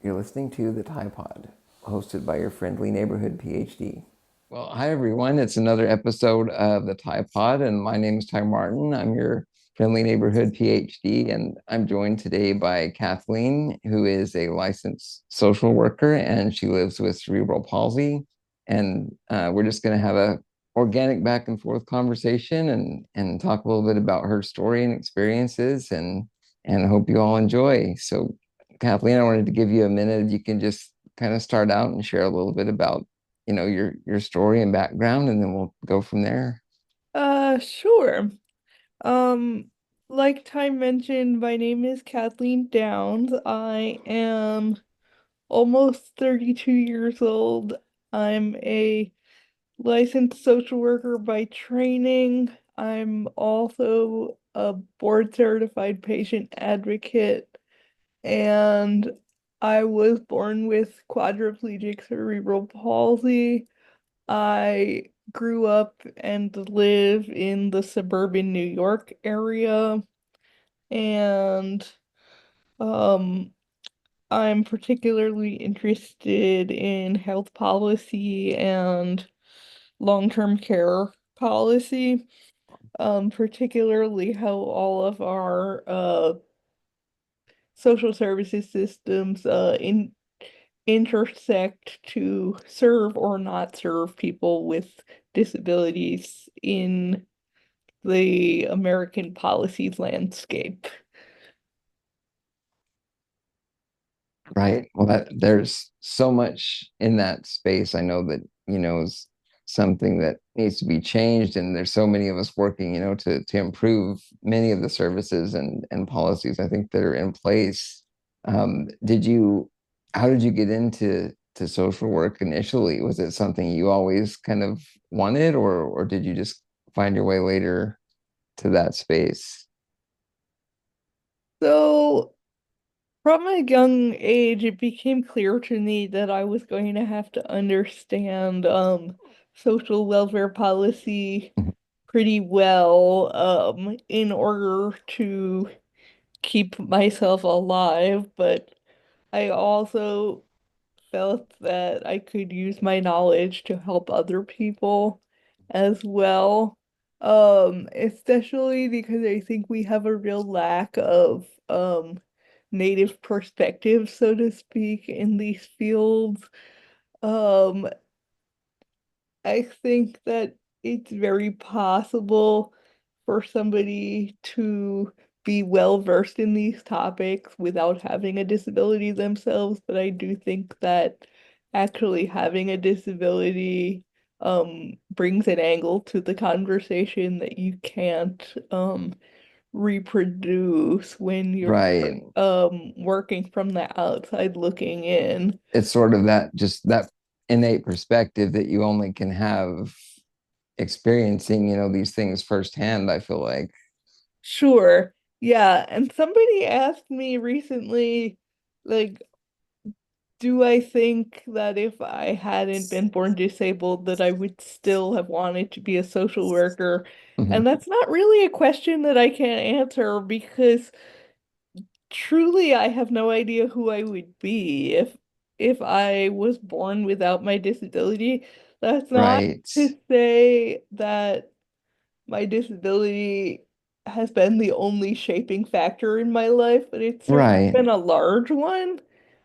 You're listening to The Thai Pod, hosted by your friendly neighborhood PhD. Well, hi everyone. It's another episode of The Thai Pod, and my name is Ty Martin. I'm your friendly neighborhood PhD, and I'm joined today by Kathleen, who is a licensed social worker, and she lives with cerebral palsy. And we're just going to have a organic back and forth conversation and talk a little bit about her story and experiences, and I hope you all enjoy. So Kathleen, I wanted to give you a minute. If you can just kind of start out and share a little bit about, your story and background, and then we'll go from there. Sure. Um, like Ty mentioned, my name is Kathleen Downs. I am almost 32 years old. I'm a licensed social worker by training. I'm also a board certified patient advocate, and I was born with quadriplegic cerebral palsy. I grew up and live in the suburban New York area, and um, I'm particularly interested in health policy and long-term care policy, particularly how all of our social services systems intersect to serve or not serve people with disabilities in the American policy landscape. Right. Well, there's so much in that space. I know that, is something that needs to be changed, and there's so many of us working, to improve many of the services and policies I think that are in place. Did you, how did you get into social work initially? Was it something you always kind of wanted, or did you just find your way later to that space? So, from a young age, it became clear to me that I was going to have to understand social welfare policy pretty well in order to keep myself alive, but I also felt that I could use my knowledge to help other people as well. Especially because I think we have a real lack of native perspective, so to speak, in these fields. Um, I think that it's very possible for somebody to be well versed in these topics without having a disability themselves, but I do think that actually having a disability brings an angle to the conversation that you can't reproduce when you're Right. working from the outside looking in. It's sort of that, just that innate perspective that you only can have experiencing, these things firsthand, I feel like. Sure. Yeah, and somebody asked me recently, like, do I think that if I hadn't been born disabled, that I would still have wanted to be a social worker? Mhm. And that's not really a question that I can answer because truly I have no idea who I would be if I was born without my disability. That's not Right. to say that my disability has been the only shaping factor in my life, but it's certainly Right. been a large one.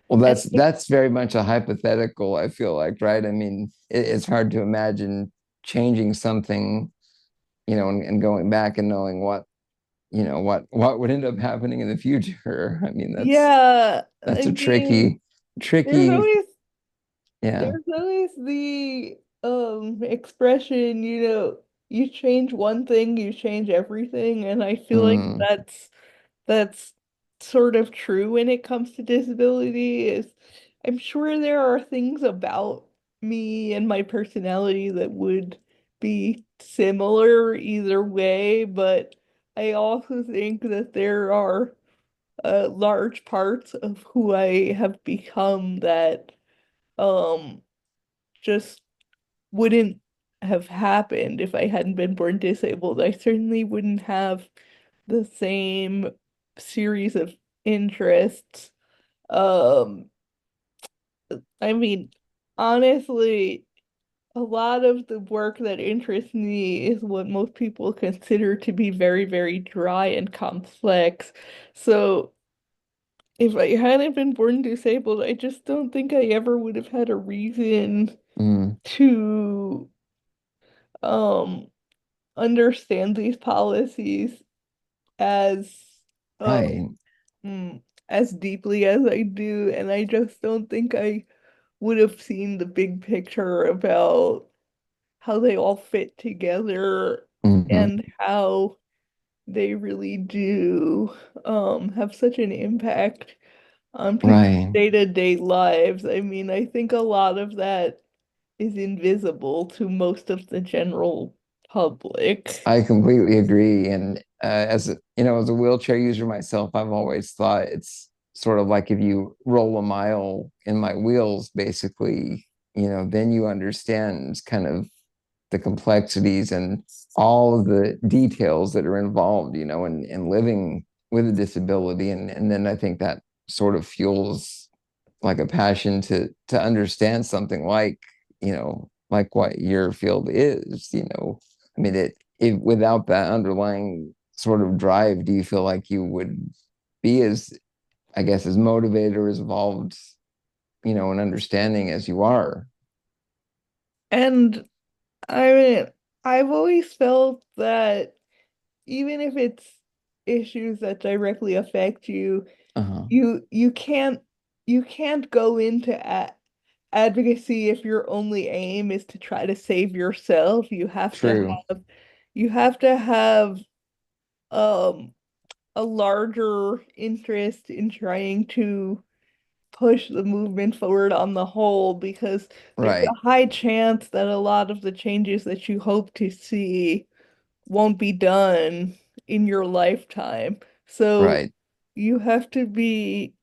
Well, And that's very much a hypothetical, I feel like, right? I mean, it's hard to imagine changing something, and going back and knowing what would end up happening in the future. I mean, yeah, that's I a mean, there's tricky, always yeah. there's always the expression, you change one thing, you change everything, and I feel like Mm, that's sort of true when it comes to disability is I'm sure there are things about me and my personality that would be similar either way, but I also think that there are large parts of who I have become that um just wouldn't have happened if I hadn't been born disabled. I certainly wouldn't have the same series of interests. Um, I mean, honestly, a lot of the work that interests me is what most people consider to be very, very dry and complex. So if I hadn't been born disabled, I just don't think I ever would have had a reason Mm, to um understand these policies as uh right. as deeply as I do, and I just don't think I would have seen the big picture about how they all fit together Hmm. and how they really do have such an impact on people's Right. day-to-day lives. I mean, I think a lot of that is invisible to most of the general public. I completely agree. And as as a wheelchair user myself, I've always thought it's sort of like if you roll a mile in my wheels, basically, then you understand kind of the complexities and all of the details that are involved, in living with a disability. And then I think that sort of fuels like a passion to understand something like what your field is. I mean, without that underlying sort of drive, do you feel like you would be as, I guess, as motivated or as involved, in understanding as you are? And I mean, I've always felt that even if it's issues that directly affect you, Uh-huh. you can't go into advocacy if your only aim is to try to save yourself. True. You have to have um a larger interest in trying to push the movement forward on the whole, because there's a Right. high chance that a lot of the changes that you hope to see won't be done in your lifetime. So Right. you have to be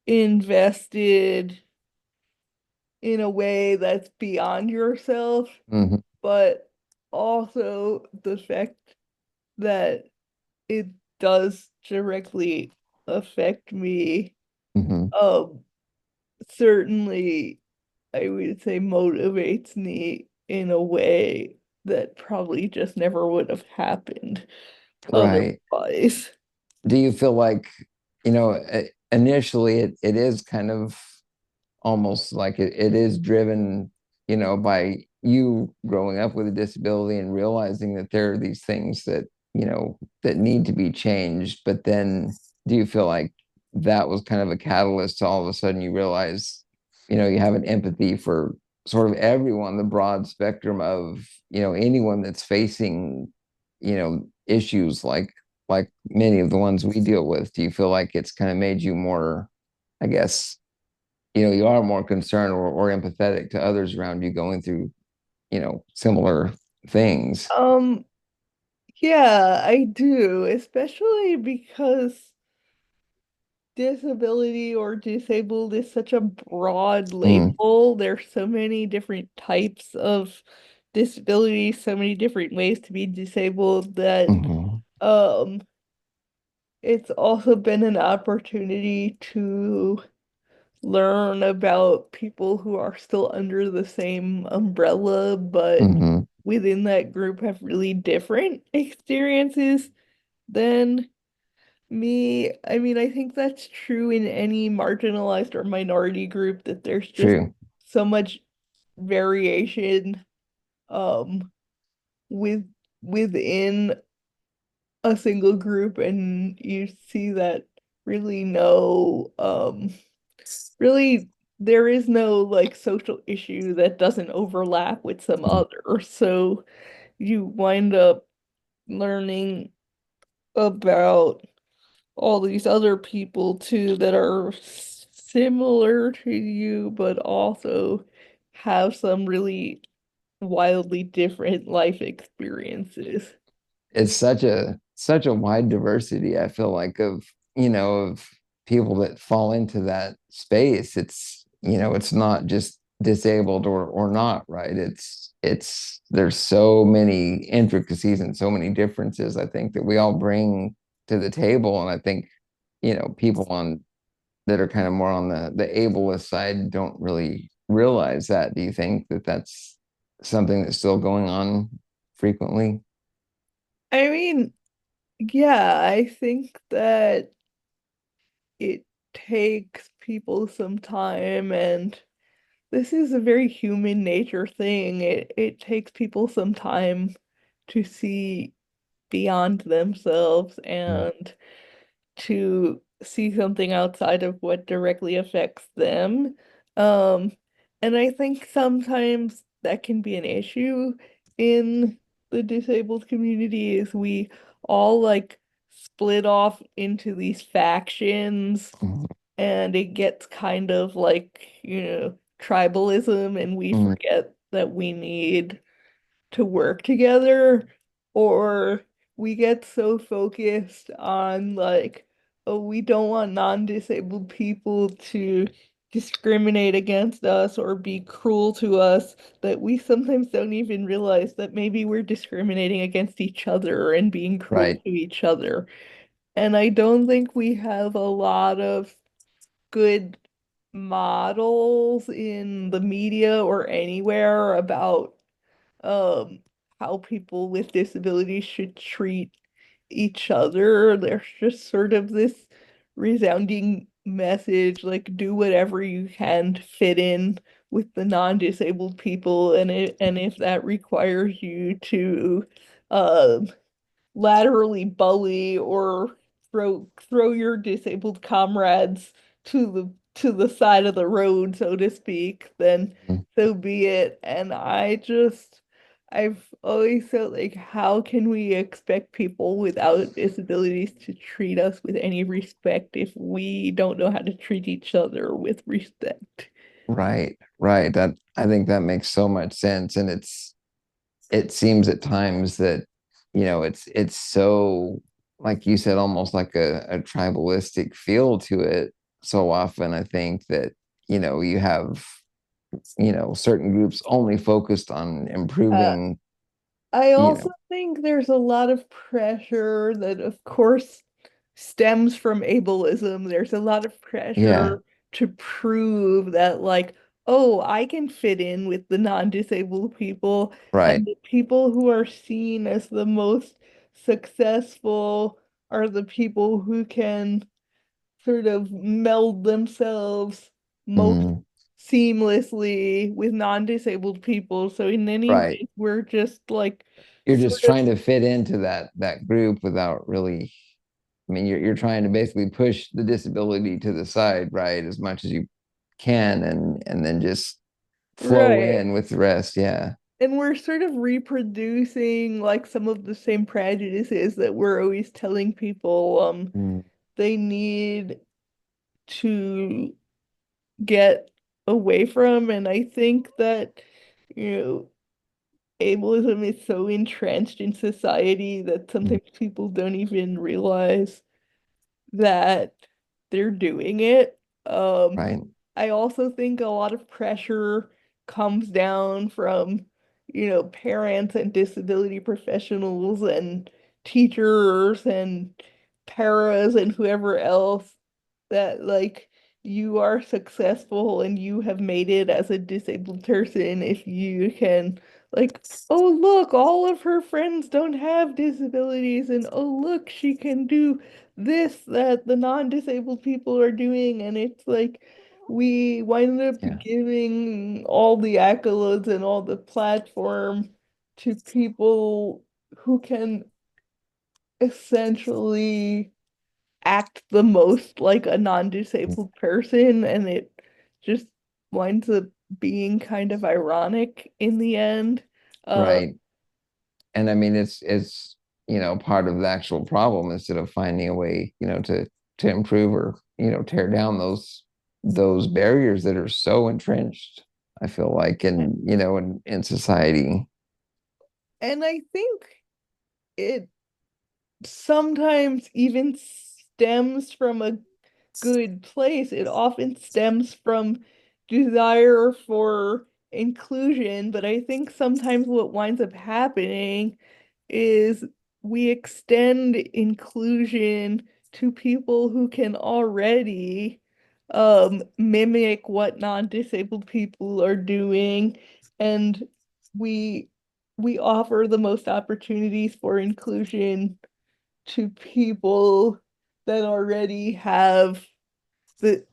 invested in a way that's beyond yourself, Hmm. but also the fact that it does directly affect me, Hmm. um, certainly I would say motivates me in a way that probably just never would have happened Right. otherwise. Do you feel like, initially it is kind of almost like it is driven, by you growing up with a disability and realizing that there are these things that need to be changed. But then do you feel like that was kind of a catalyst to all of a sudden you realize, you have an empathy for sort of everyone, the broad spectrum of, anyone that's facing, issues like many of the ones we deal with? Do you feel like it's kind of made you more, I guess, you are more concerned or empathetic to others around you going through, similar things? Um, yeah, I do, especially because disability or disabled is such a broad Mm, label. There's so many different types of disability, so many different ways to be disabled that mhm, um it's also been an opportunity to learn about people who are still under the same umbrella, but mhm. within that group have really different experiences than me. I mean, I think that's true in any marginalized or minority group, that there's just True. so much variation um with within a single group, and you see that really really there is no like social issue that doesn't overlap with some Mhm. other. So you wind up learning about all these other people too that are similar to you, but also have some really wildly different life experiences. It's such a wide diversity, I feel like, of people that fall into that space. It's not just disabled or not, right? It's there's so many intricacies and so many differences, I think, that we all bring to the table. And I think, people on that are kind of more on the ableist side don't really realize that. Do you think that that's something that's still going on frequently? I mean, yeah, I think that it takes people some time, and this is a very human nature thing. It takes people some time to see beyond themselves Mm, and to see something outside of what directly affects them. Um, and I think sometimes that can be an issue in the disabled community is we all like split off into these factions mm, and it gets kind of like, tribalism and we mm. forget that we need to work together, or we get so focused on like, oh, we don't want non-disabled people to discriminate against us or be cruel to us that we sometimes don't even realize that maybe we're discriminating against each other and being cruel Right, to each other. And I don't think we have a lot of good models in the media or anywhere about um how people with disabilities should treat each other. There's just sort of this resounding message like do whatever you can to fit in with the non-disabled people and if that requires you to um laterally bully or throw your disabled comrades to the side of the road, so to speak, then mm, so be it. And I've always felt like how can we expect people without disabilities to treat us with any respect if we don't know how to treat each other with respect? right, right. That I think that makes so much sense, and it seems at times that it's so, like you said, almost like a tribalistic feel to it. So often I think that you have certain groups only focused on Uh, improving. I you also know think there's a lot of pressure that, of course, stems from ableism. There's a lot of yeah, pressure to prove that, like, oh, I can fit in with the non-disabled people, right. and the people who are seen as the most successful are the people who can sort of meld themselves most Mm, seamlessly with non-disabled people. So in any right. way, we're just like You're just sort of trying to fit into that group without really. I mean, you're trying to basically push the disability to the side, right, as much as you can, and then just flow right. in with the rest. Yeah. And we're sort of reproducing like some of the same prejudices that we're always telling people Mm, they need to get away from. And I think that, you know, ableism is so entrenched in society that mm, sometimes people don't even realize that they're doing it. right. I also think a lot of pressure comes down from, parents and disability professionals and teachers and paras and whoever else that like you are successful and you have made it as a disabled person if you can like, oh look, all of her friends don't have disabilities and oh look, she can do this that the non-disabled people are doing, and it's like we wind up Yeah. giving all the accolades and all the platform to people who can essentially act the most like a Mm, non-disabled person, and it just winds up being kind of ironic in the end. Uh, right. And I mean, it's part of the actual problem instead of finding a way to improve or tear down those barriers that are so entrenched. I feel like in society. and I think it sometimes even stems from a good place. It often stems from desire for inclusion, but I think sometimes what winds up happening is we extend inclusion to people who can already mimic what non-disabled people are doing, and we we offer the most opportunities for inclusion to people that already have the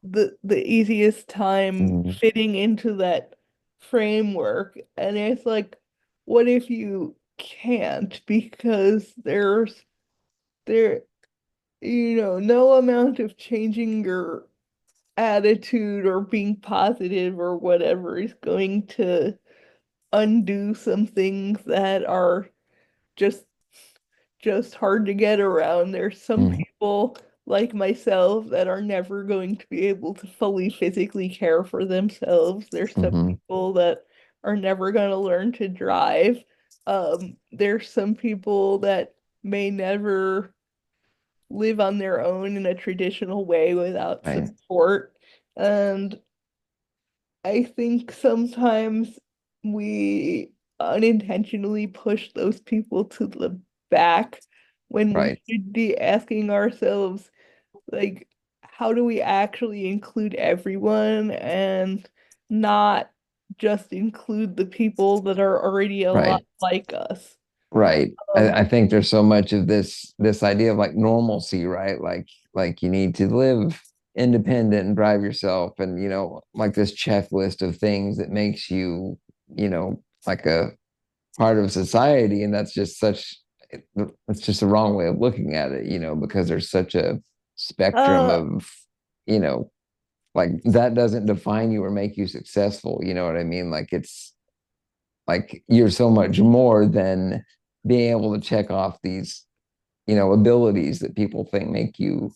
the easiest time Mhm. fitting into that framework. And it's like, what if you can't? Because there no amount of changing your attitude or being positive or whatever is going to undo some things that are just just hard to get around. There's some Mhm. people like myself that are never going to be able to fully physically care for themselves. There's some Mhm. people that are never going to learn to drive. There's some people that may never live on their own in a traditional way without Right. support. And I think sometimes we unintentionally push those people to the back when we Right. should be asking ourselves, like, how do we actually include everyone and not just include the people that are already a lot Right. like us? Right. Um, I think there's so much of this idea of like normalcy, right? Like you need to live independent and drive yourself and like this checklist of things that makes you, like a part of society. And that's just such it's just a wrong way of looking at it, because there's such a spectrum uh, of, you know, like that doesn't define you or make you successful. You know what I mean? Like it's like you're so much more than being able to check off these abilities that people think make you.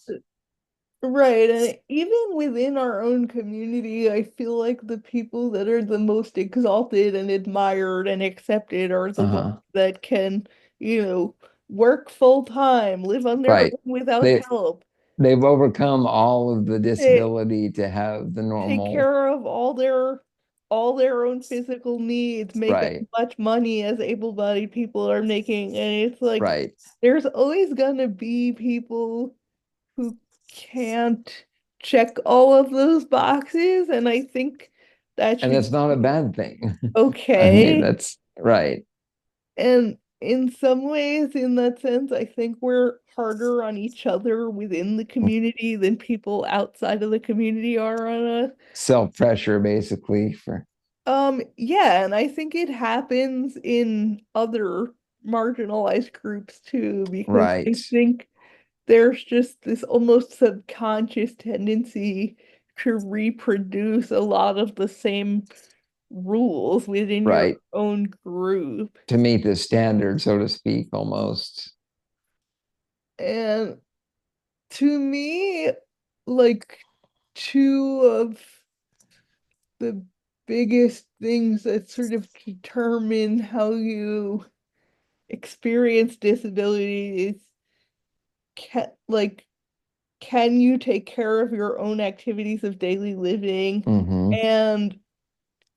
Right, and even within our own community, I feel like the people that are the most exalted and admired and accepted are the ones Uh-huh. that can, you know, work full time, live on their own Right. without they help, they've overcome all of the they disability to have the take normal. care of all their own physical needs, make as Right. much money as able-bodied people are making, and it's like Right. there's always gonna be people who can't check all of those boxes, and I think that And should that's not a be bad thing. I mean, okay. that's right. And in some ways, in that sense, I think we're harder on each other within the community than people outside of the community are on us. Self pressure, basically, for. Yeah, and I think it happens in other marginalized groups too, because Right. I think there's just this almost subconscious tendency to reproduce a lot of the same rules within your Right. own group. To meet the standard, so to speak, almost. And to me, like two of the biggest things that sort of determine how you experience disability is like can you take care of your own activities of daily living, Hmm. and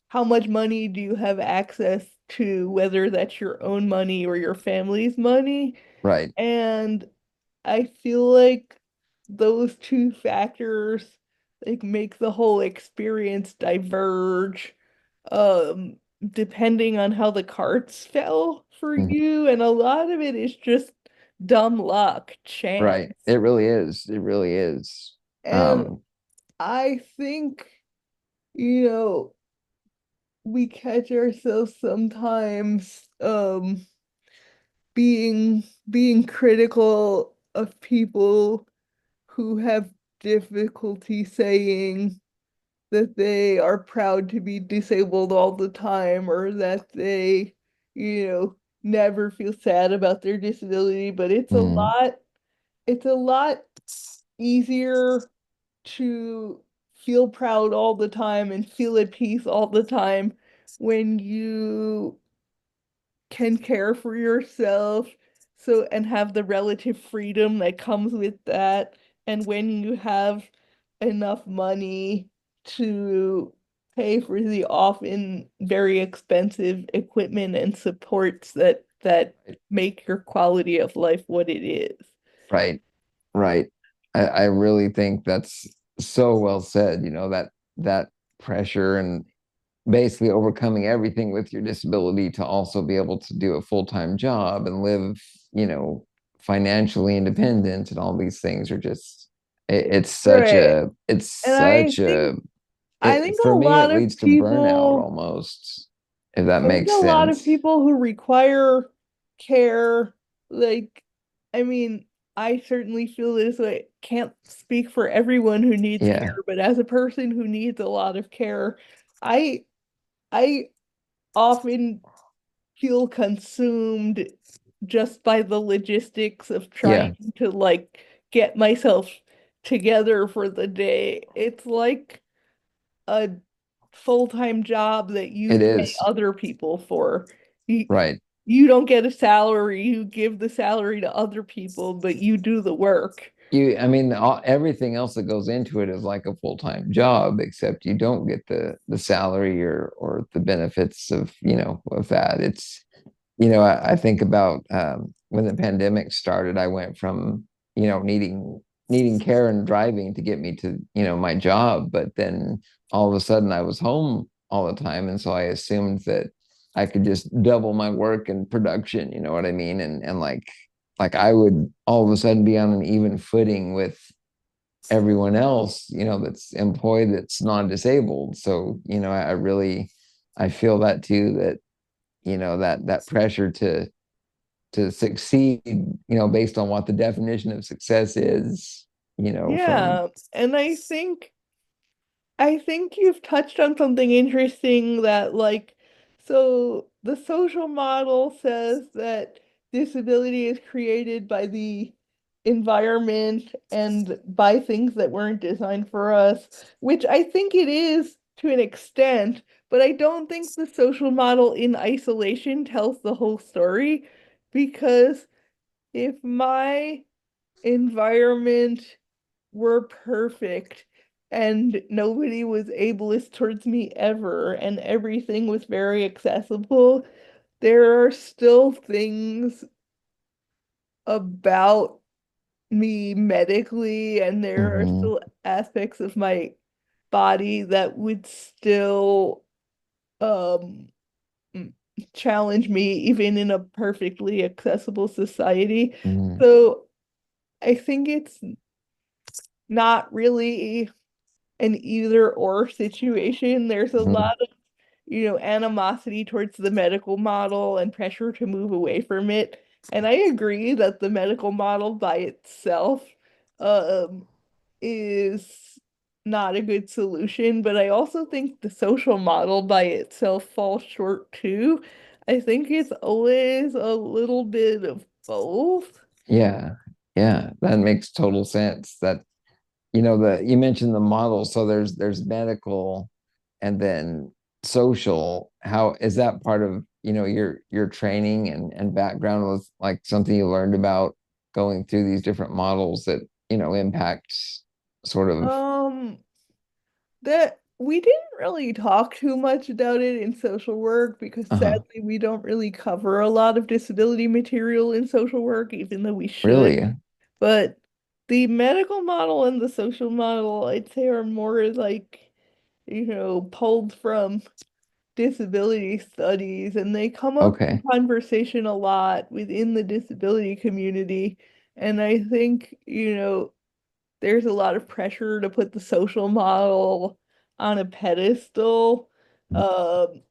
how much money do you have access to, whether that's your own money or your family's money. Right. And I feel like those two factors like make the whole experience diverge um depending on how the cards fell for Mhm. you, and a lot of it is just dumb luck, chance. Right. It really is. It really is. And Um, I think, you know, we catch ourselves sometimes being critical of people who have difficulty saying that they are proud to be disabled all the time, or that they, never feel sad about their disability, but mm, it's a lot easier to feel proud all the time and feel at peace all the time when you can care for yourself, so and have the relative freedom that comes with that, and when you have enough money to pay for the often very expensive equipment and supports that make your quality of life what it is. right. Right. I really think that's so well said. That pressure and basically overcoming everything with your disability to also be able to do a full-time job and live, you know, financially independent and all these things are just Right. it's And such a I it think for a me lot it of leads to burnout people almost, if that I think makes a lot of sense. people who require care, like, I mean, I certainly feel this way. Can't speak for everyone who needs Yeah, care, but as a person who needs a lot of care, I I often feel consumed just by the logistics of yeah, trying to like get myself together for the day. It's like a full-time job that you it pay is. other people for. You, Right. you don't get a salary, you give the salary to other people, but you do the work. I mean, everything else that goes into it is like a full-time job, except you don't get the salary or the benefits of, of that. I think about when the pandemic started, I went from, needing care and driving to get me to, my job, but then all of a sudden I was home all the time, and so I assumed that I could just double my work and production, you know what I mean? And like I would all of a sudden be on an even footing with everyone else, that's employed that's non-disabled. So, I really I feel that too, that that pressure to succeed, based on what the definition of success is, from Yeah, and I think you've touched on something interesting that, like, so the social model says that disability is created by the environment and by things that weren't designed for us, which I think it is to an extent, but I don't think the social model in isolation tells the whole story because if my environment were perfect and nobody was ableist towards me ever and everything was very accessible, there are still things about me medically and there are Mhm, still aspects of my body that would still um mm, challenge me even in a perfectly accessible society. mhm, So I think it's not really an either or situation. There's a mhm, lot of, animosity towards the medical model and pressure to move away from it. And I agree that the medical model by itself um, is not a good solution, but I also think the social model by itself falls short too. I think it's always a little bit of both. yeah, yeah, that makes total sense. That the you mentioned the model, so there's medical and then social. How is that part of, your training and background, was like something you learned about going through these different models that, impact sort of. Um, that we didn't really talk too much about it in social work because Uh-huh. sadly we don't really cover a lot of disability material in social work, even though we should. Really? But the medical model and the social model, I'd say, are more like, pulled from disability studies, and they come up in Okay. conversation a lot within the disability community. And I think, there's a lot of pressure to put the social model on a pedestal. Um,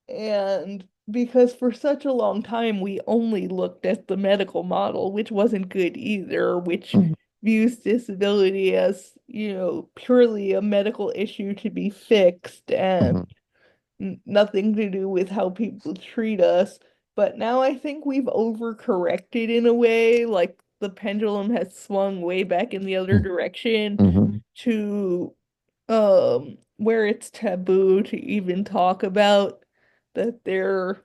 and because for such a long time we only looked at the medical model, which wasn't good either, which Mhm, views disability as, purely a medical issue to be fixed and mhm, nothing to do with how people treat us. But now I think we've overcorrected in a way, like the pendulum has swung way back in the other mhm, direction mhm, to where it's taboo to even talk about that there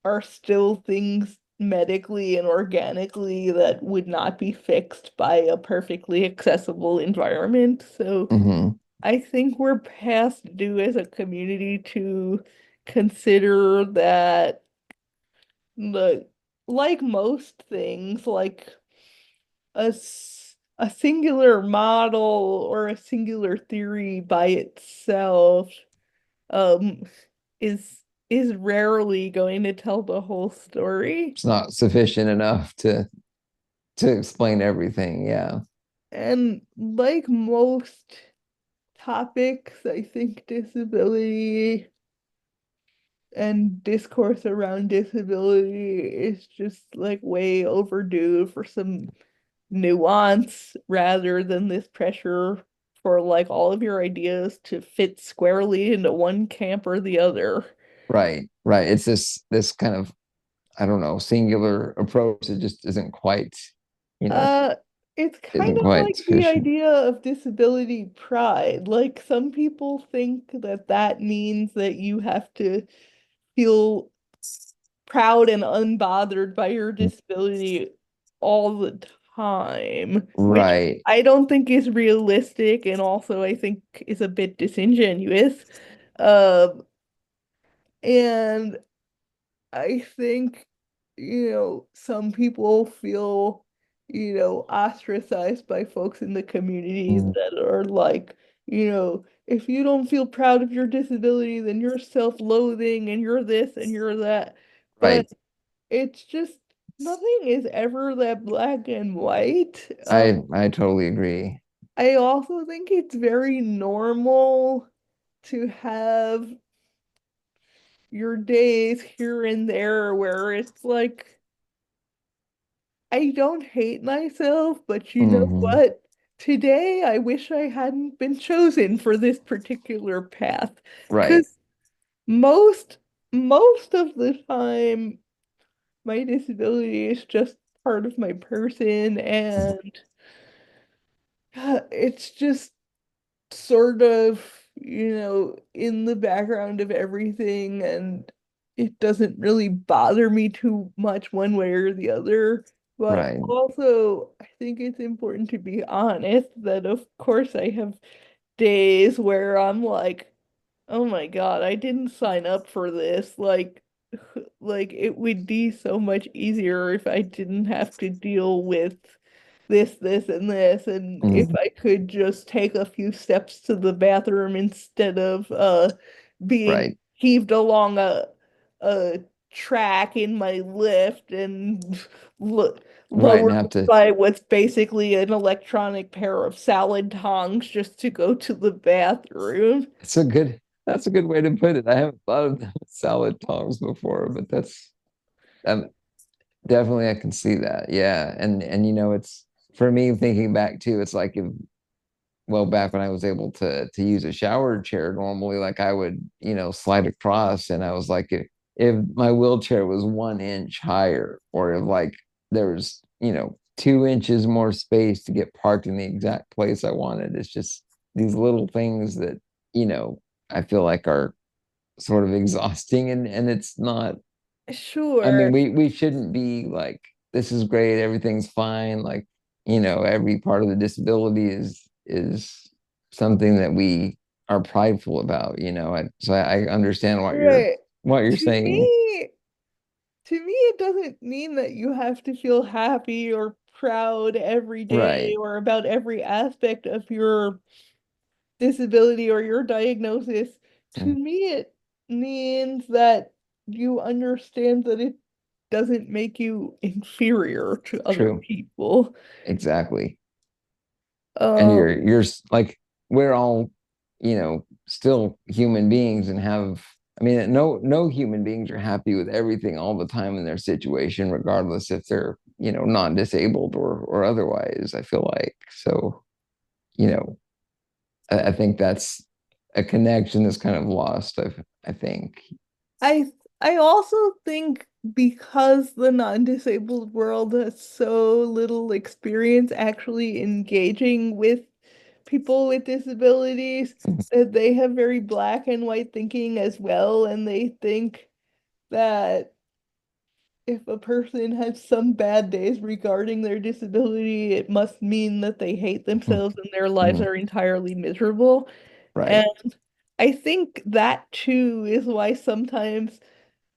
are still things medically and organically that would not be fixed by a perfectly accessible environment. So mhm, I think we're past due as a community to consider that the like most things, like us. a singular model or a singular theory by itself um is is rarely going to tell the whole story. It's not sufficient enough to explain everything. Yeah. And like most topics, I think disability and discourse around disability is just like way overdue for some nuance rather than this pressure for like all of your ideas to fit squarely into one camp or the other. Right. Right. It's this kind of, I don't know, singular approach that just isn't quite, you know, Uh, it's kind isn't of quite like the sufficient. idea of disability pride. Like some people think that that means that you have to feel proud and unbothered by your disability all the time, which Right. I don't think is realistic and also I think is a bit disingenuous. Um, and I think, some people feel, ostracized by folks in the community Mm. that are like, if you don't feel proud of your disability, then you're self-loathing and you're this and you're that. But Right. it's just nothing is ever that black and white. I totally agree. I also think it's very normal to have your days here and there where it's like, I don't hate myself, but you know Hmm. what? Today I wish I hadn't been chosen for this particular path. Right. Because most most of the time my disability is just part of my person and it's just sort of, in the background of everything, and it doesn't really bother me too much one way or the other. But Right. also, I think it's important to be honest that, of course, I have days where I'm like, oh my God, I didn't sign up for this. Like it would be so much easier if I didn't have to deal with this, and this, and if Mhm. I could just take a few steps to the bathroom instead of being Right. heaved along a track in my lift and lo Right. And lowered have to, by what's basically an electronic pair of salad tongs just to go to the bathroom. it's a good, that's a good way to put it. I haven't thought of salad tongs before, but that's um, definitely I can see that. Yeah. And it's for me thinking back too, it's like if well back when I was able to use a shower chair normally, like I would, slide across and I was like if my wheelchair was 1 inch higher or if like there was, 2 inches more space to get parked in the exact place I wanted. It's just these little things that, I feel like are sort of exhausting and it's not I mean, Sure. we shouldn't be like, this is great, everything's fine. Like, every part of the disability is something that we are prideful about, so I understand Right. what you're To saying. me, it doesn't mean that you have to feel happy or proud every day Right. or about every aspect of your disability or your diagnosis. To Mm. me, it means that you understand that it doesn't make you inferior to other True. people. Exactly. And Um, like we're all, still human beings and I mean, no human beings are happy with everything all the time in their situation, regardless if they're, non-disabled or otherwise, I feel like. So, you know, I think that's a connection that's kind of lost, I think. I I also think because the non-disabled world has so little experience actually engaging with people with disabilities, that they have very black and white thinking as well, and they think that if a person has some bad days regarding their disability, it must mean that they hate themselves and their lives Mhm. are entirely miserable. Right. And I think that too is why sometimes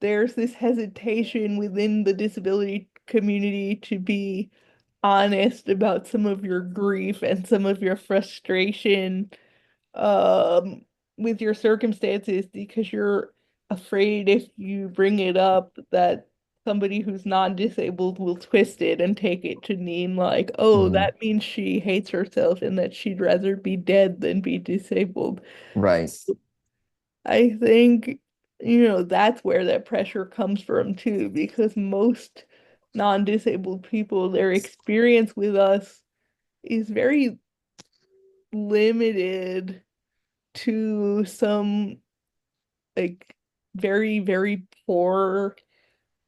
there's this hesitation within the disability community to be honest about some of your grief and some of your frustration um with your circumstances because you're afraid if you bring it up that somebody who's non-disabled will twist it and take it to mean like, oh, Mm, that means she hates herself and that she'd rather be dead than be disabled. right. I think, that's where that pressure comes from too, because most non-disabled people, their experience with us is very limited to some like very, very poor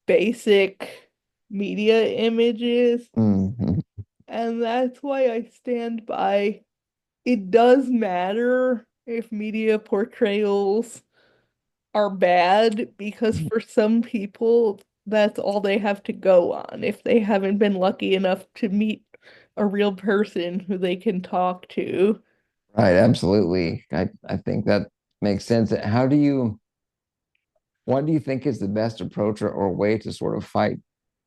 basic media images. Mhm. And that's why I stand by it does matter if media portrayals are bad because for some people, that's all they have to go on if they haven't been lucky enough to meet a real person who they can talk to. Right, absolutely. I think that makes sense. What do you think is the best approach or way to sort of fight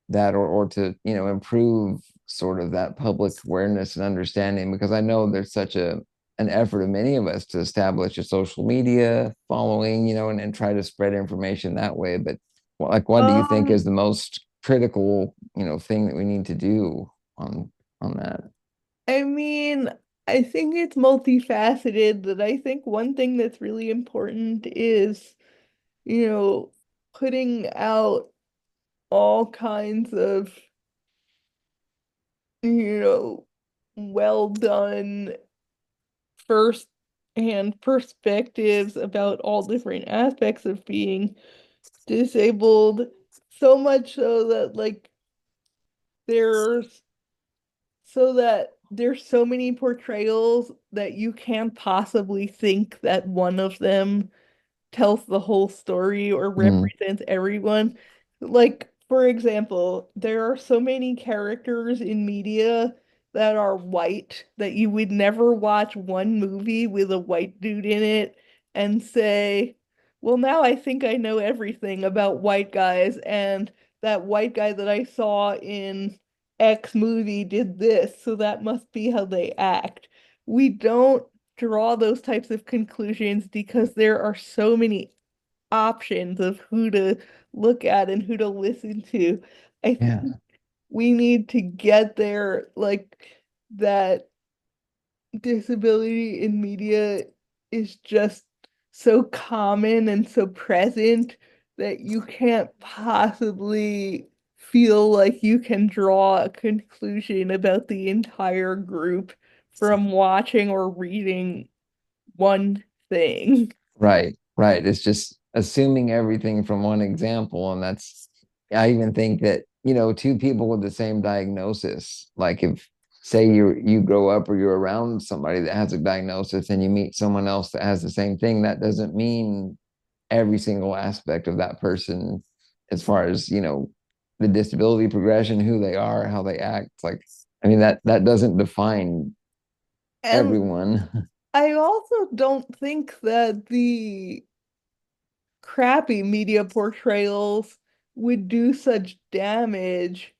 that or to, improve sort of that public awareness and understanding? Because I know there's such an effort of many of us to establish a social media following, and try to spread information that way. But what do you think Um, is the most critical, thing that we need to do on on that? I mean, I think it's multifaceted, but I think one thing that's really important is, you know, putting out all kinds of, you know, well done first hand perspectives about all different aspects of being disabled, so much so that there's there's so many portrayals that you can't possibly think that one of them tells the whole story or Mm, represents everyone. Like, for example, there are so many characters in media that are white that you would never watch one movie with a white dude in it and say, well, now I think I know everything about white guys, and that white guy that I saw in X movie did this, so that must be how they act. We don't draw those types of conclusions because there are so many options of who to look at and who to listen to. I yeah, think we need to get there, like that disability in media is just so common and so present that you can't possibly feel like you can draw a conclusion about the entire group from watching or reading one thing. right, right. It's just assuming everything from one example, and I even think that, two people with the same diagnosis, like if say you grow up or you're around somebody that has a diagnosis and you meet someone else that has the same thing, that doesn't mean every single aspect of that person as far as, the disability progression, who they are, how they act. Like, I mean, that doesn't define And everyone. I also don't think that the crappy media portrayals would do such damage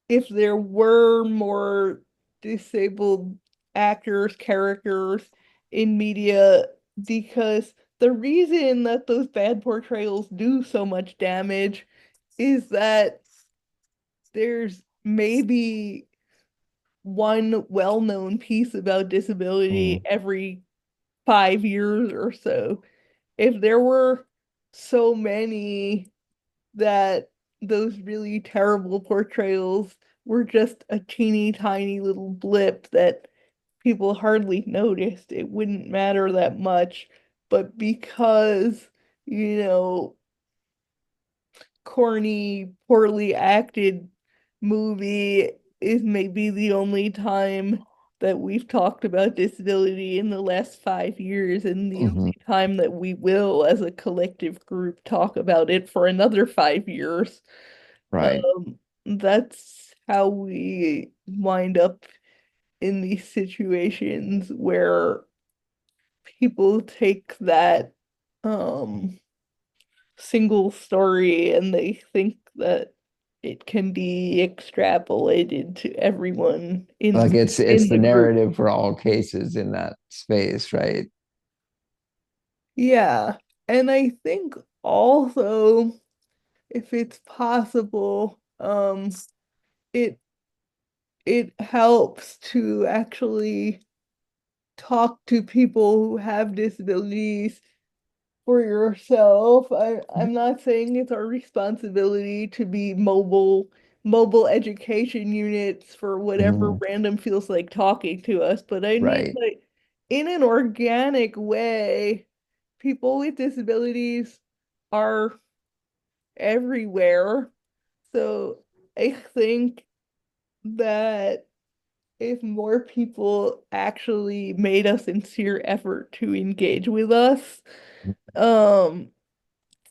if there were more disabled actors, characters in media, because the reason that those bad portrayals do so much damage is that there's maybe one well-known piece about disability Mm, every 5 years or so. If there were so many that those really terrible portrayals were just a teeny tiny little blip that people hardly noticed, it wouldn't matter that much. But because, you know, corny, poorly acted movie is maybe the only time that we've talked about disability in the last 5 years, and the mhm. only time that we will, as a collective group, talk about it for another 5 years. Right. That's how we wind up in these situations where people take that um single story and they think that it can be extrapolated to everyone Like it's in the the group. narrative for all cases in that space, right? Yeah. And I think also if it's possible, it it helps to actually talk to people who have disabilities for yourself. I'm not saying it's our responsibility to be mobile education units for whatever Mhm. random feels like talking to us, but I mean Right. like in an organic way, people with disabilities are everywhere. So I think that if more people actually made a sincere effort to engage with us, um,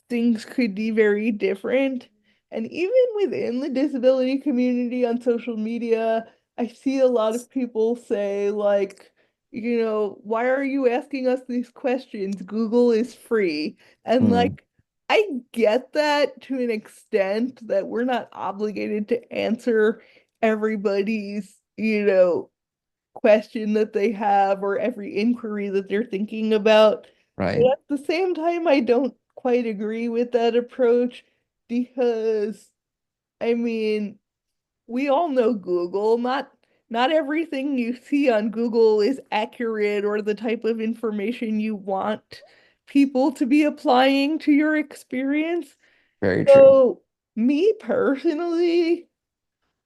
things could be very different. And even within the disability community on social media, I see a lot of people say, like, why are you asking us these questions? Google is free. And Mm. like, I get that to an extent that we're not obligated to answer everybody's, question that they have or every inquiry that they're thinking about. But Right. at the same time, I don't quite agree with that approach because, I mean, we all know Google. Not everything you see on Google is accurate or the type of information you want people to be applying to your experience. Very true. So, me personally,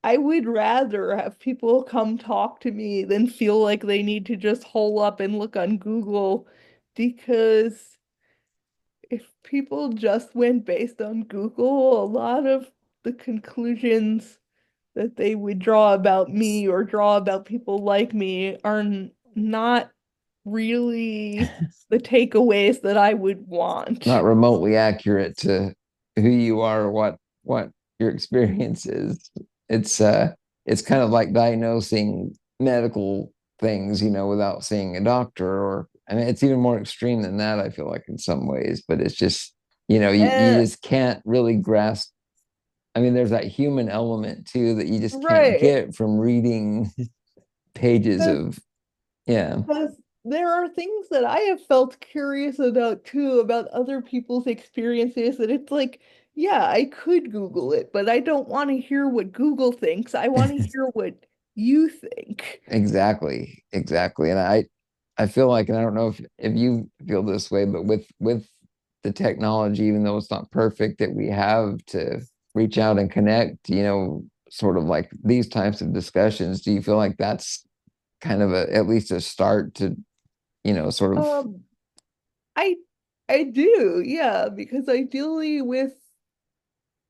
I would rather have people come talk to me than feel like they need to just hole up and look on Google because if people just went based on Google, a lot of the conclusions that they would draw about me or draw about people like me are not really the takeaways that I would Not want. remotely accurate to who you are or what your experience is. It's uh it's kind of like diagnosing medical things, without seeing a doctor, or I mean it's even more extreme than that, I feel like in some ways, but it's just, you And just can't really grasp. I mean, there's that human element too that you just can't right. get from reading pages of, yeah, Because there are things that I have felt curious about too, about other people's experiences, that it's like, yeah, I could Google it, but I don't want to hear what Google thinks. I want to hear what you think. exactly. And I feel like, and I don't know if you feel this way, but with the technology, even though it's not perfect, that we have to reach out and connect, sort of like these types of discussions, do you feel like that's kind of at least a start to, sort of, Um, I I do, yeah, because ideally with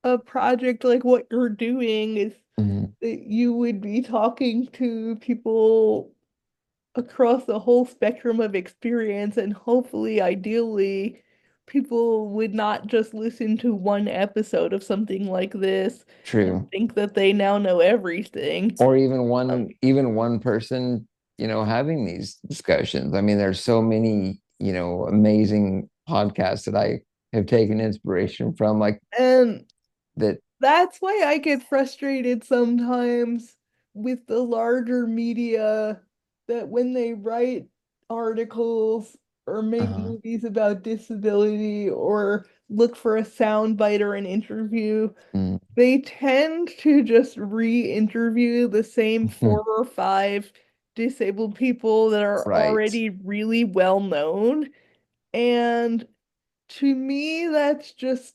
a project like what you're doing is mhm, that you would be talking to people across the whole spectrum of experience, and hopefully, ideally, people would not just listen to one episode of something like this and true. think that they now know everything. Or even Um, one person, having these discussions. I mean, there's so many, amazing podcasts that I have taken inspiration from, like and that. that's why I get frustrated sometimes with the larger media that when they write articles or make uh movies about disability or look for a soundbite or an interview, mm, they tend to just re-interview the same four or five disabled people that are right, already really well known. And to me, that's just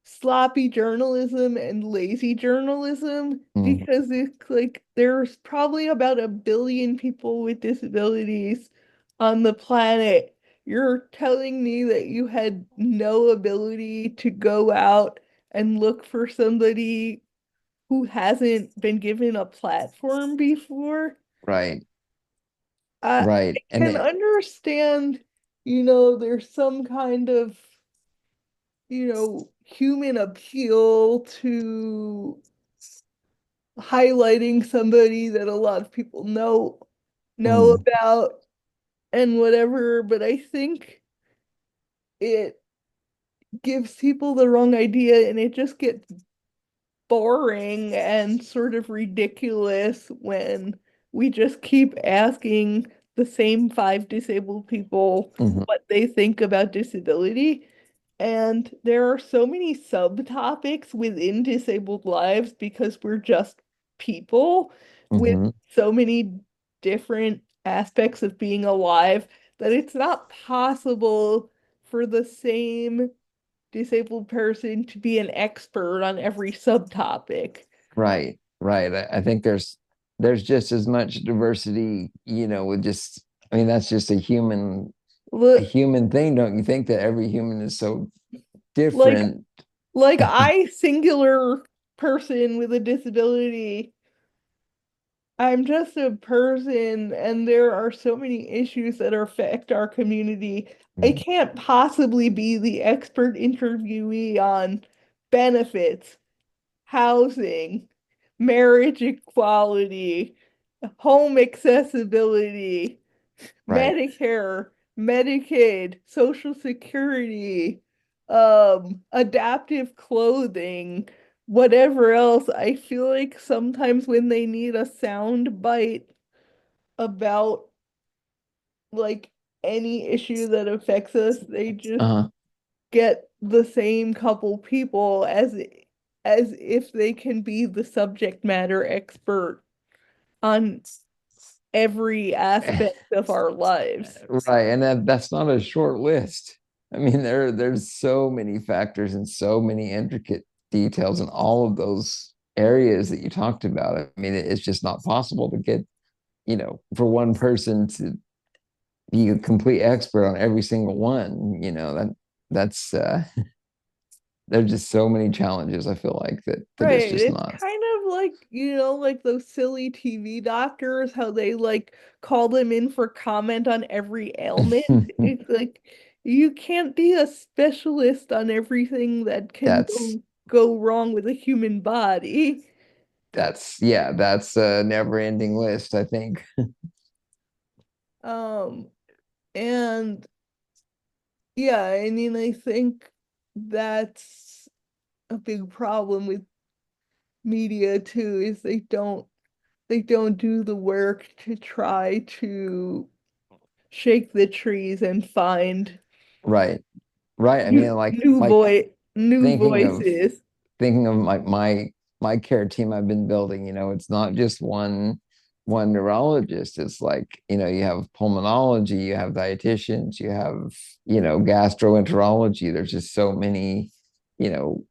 sloppy journalism and lazy journalism mm, because it's like there's probably about 1 billion people with disabilities on the planet. You're telling me that you had no ability to go out and look for somebody who hasn't been given a platform before? right, I right, and can it, understand, there's some kind of human appeal to highlighting somebody that a lot of people know mm, about and whatever, but I think it gives people the wrong idea and it just gets boring and sort of ridiculous when we just keep asking the same five disabled people Mhm. what they think about disability. And there are so many subtopics within disabled lives because we're just people with Mhm. so many different aspects of being alive that it's not possible for the same disabled person to be an expert on every subtopic. Right, right. I think there's just as much diversity, with just, I mean, that's just a Look, human thing, don't you think that every human is so like different? I, singular person with a disability, I'm just a person, and there are so many issues that affect our community. I Mhm. can't possibly be the expert interviewee on benefits, housing, marriage equality, home accessibility, Right. Medicare, Medicaid, Social Security, adaptive clothing, whatever else. I feel like sometimes when they need a sound bite about like any issue that affects us, they just Uh-huh. get the same couple people as if they can be the subject matter expert on every aspect of our lives. Right, and that's not a short list. I mean, there's so many factors and so many intricate details in all of those areas that you talked about. I mean, it's just not possible to get, for one person to be a complete expert on every single one. That's there's just so many challenges. I feel like that it's Right. just It's not. kind of like, like those silly TV doctors, how they like call them in for comment on every ailment. It's like you can't be a specialist on everything that can that's go wrong with a human body. that's a never-ending list, I think. Um, and yeah, I mean, I think that's a big problem with media too, is they don't do the work to try to shake the trees and find Right. Right. I mean, new thinking of voices. thinking of my care team I've been building, it's not just one neurologist. It's like, you have pulmonology, you have dietitians, you have, gastroenterology. There's just so many, you know,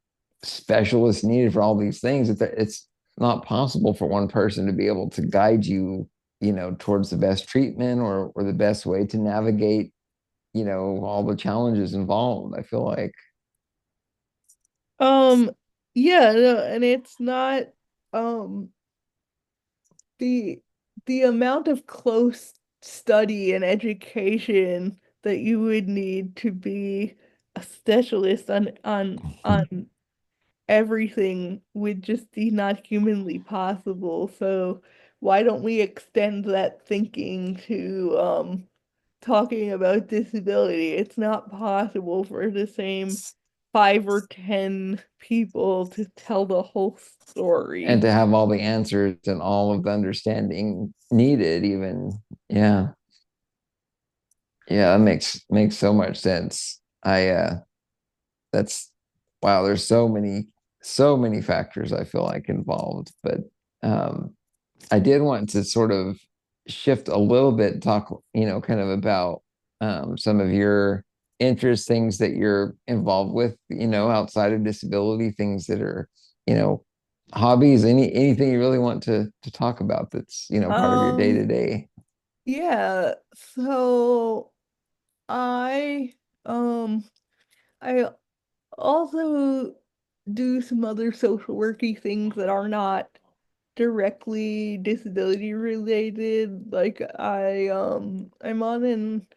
specialists needed for all these things that it's not possible for one person to be able to guide you, towards the best treatment or the best way to navigate, all the challenges involved. I feel like. Um, yeah, no, and it's not um the the amount of close study and education that you would need to be a specialist on everything would just be not humanly possible. So why don't we extend that thinking to talking about disability? It's not possible for the same 5 or 10 people to tell the whole And story. to have all the answers and all of the understanding needed, even. Yeah. Yeah, that makes so much sense. That's wow, there's so many factors I feel like involved. But um I did want to sort of shift a little bit, talk, kind of about some of your interests, things that you're involved with, outside of disability, things that are, you know, hobbies, anything you really want to talk about that's, part of your day Um, to day. yeah, so I um I also do some other social worky things that are not directly disability related. Like I'm on an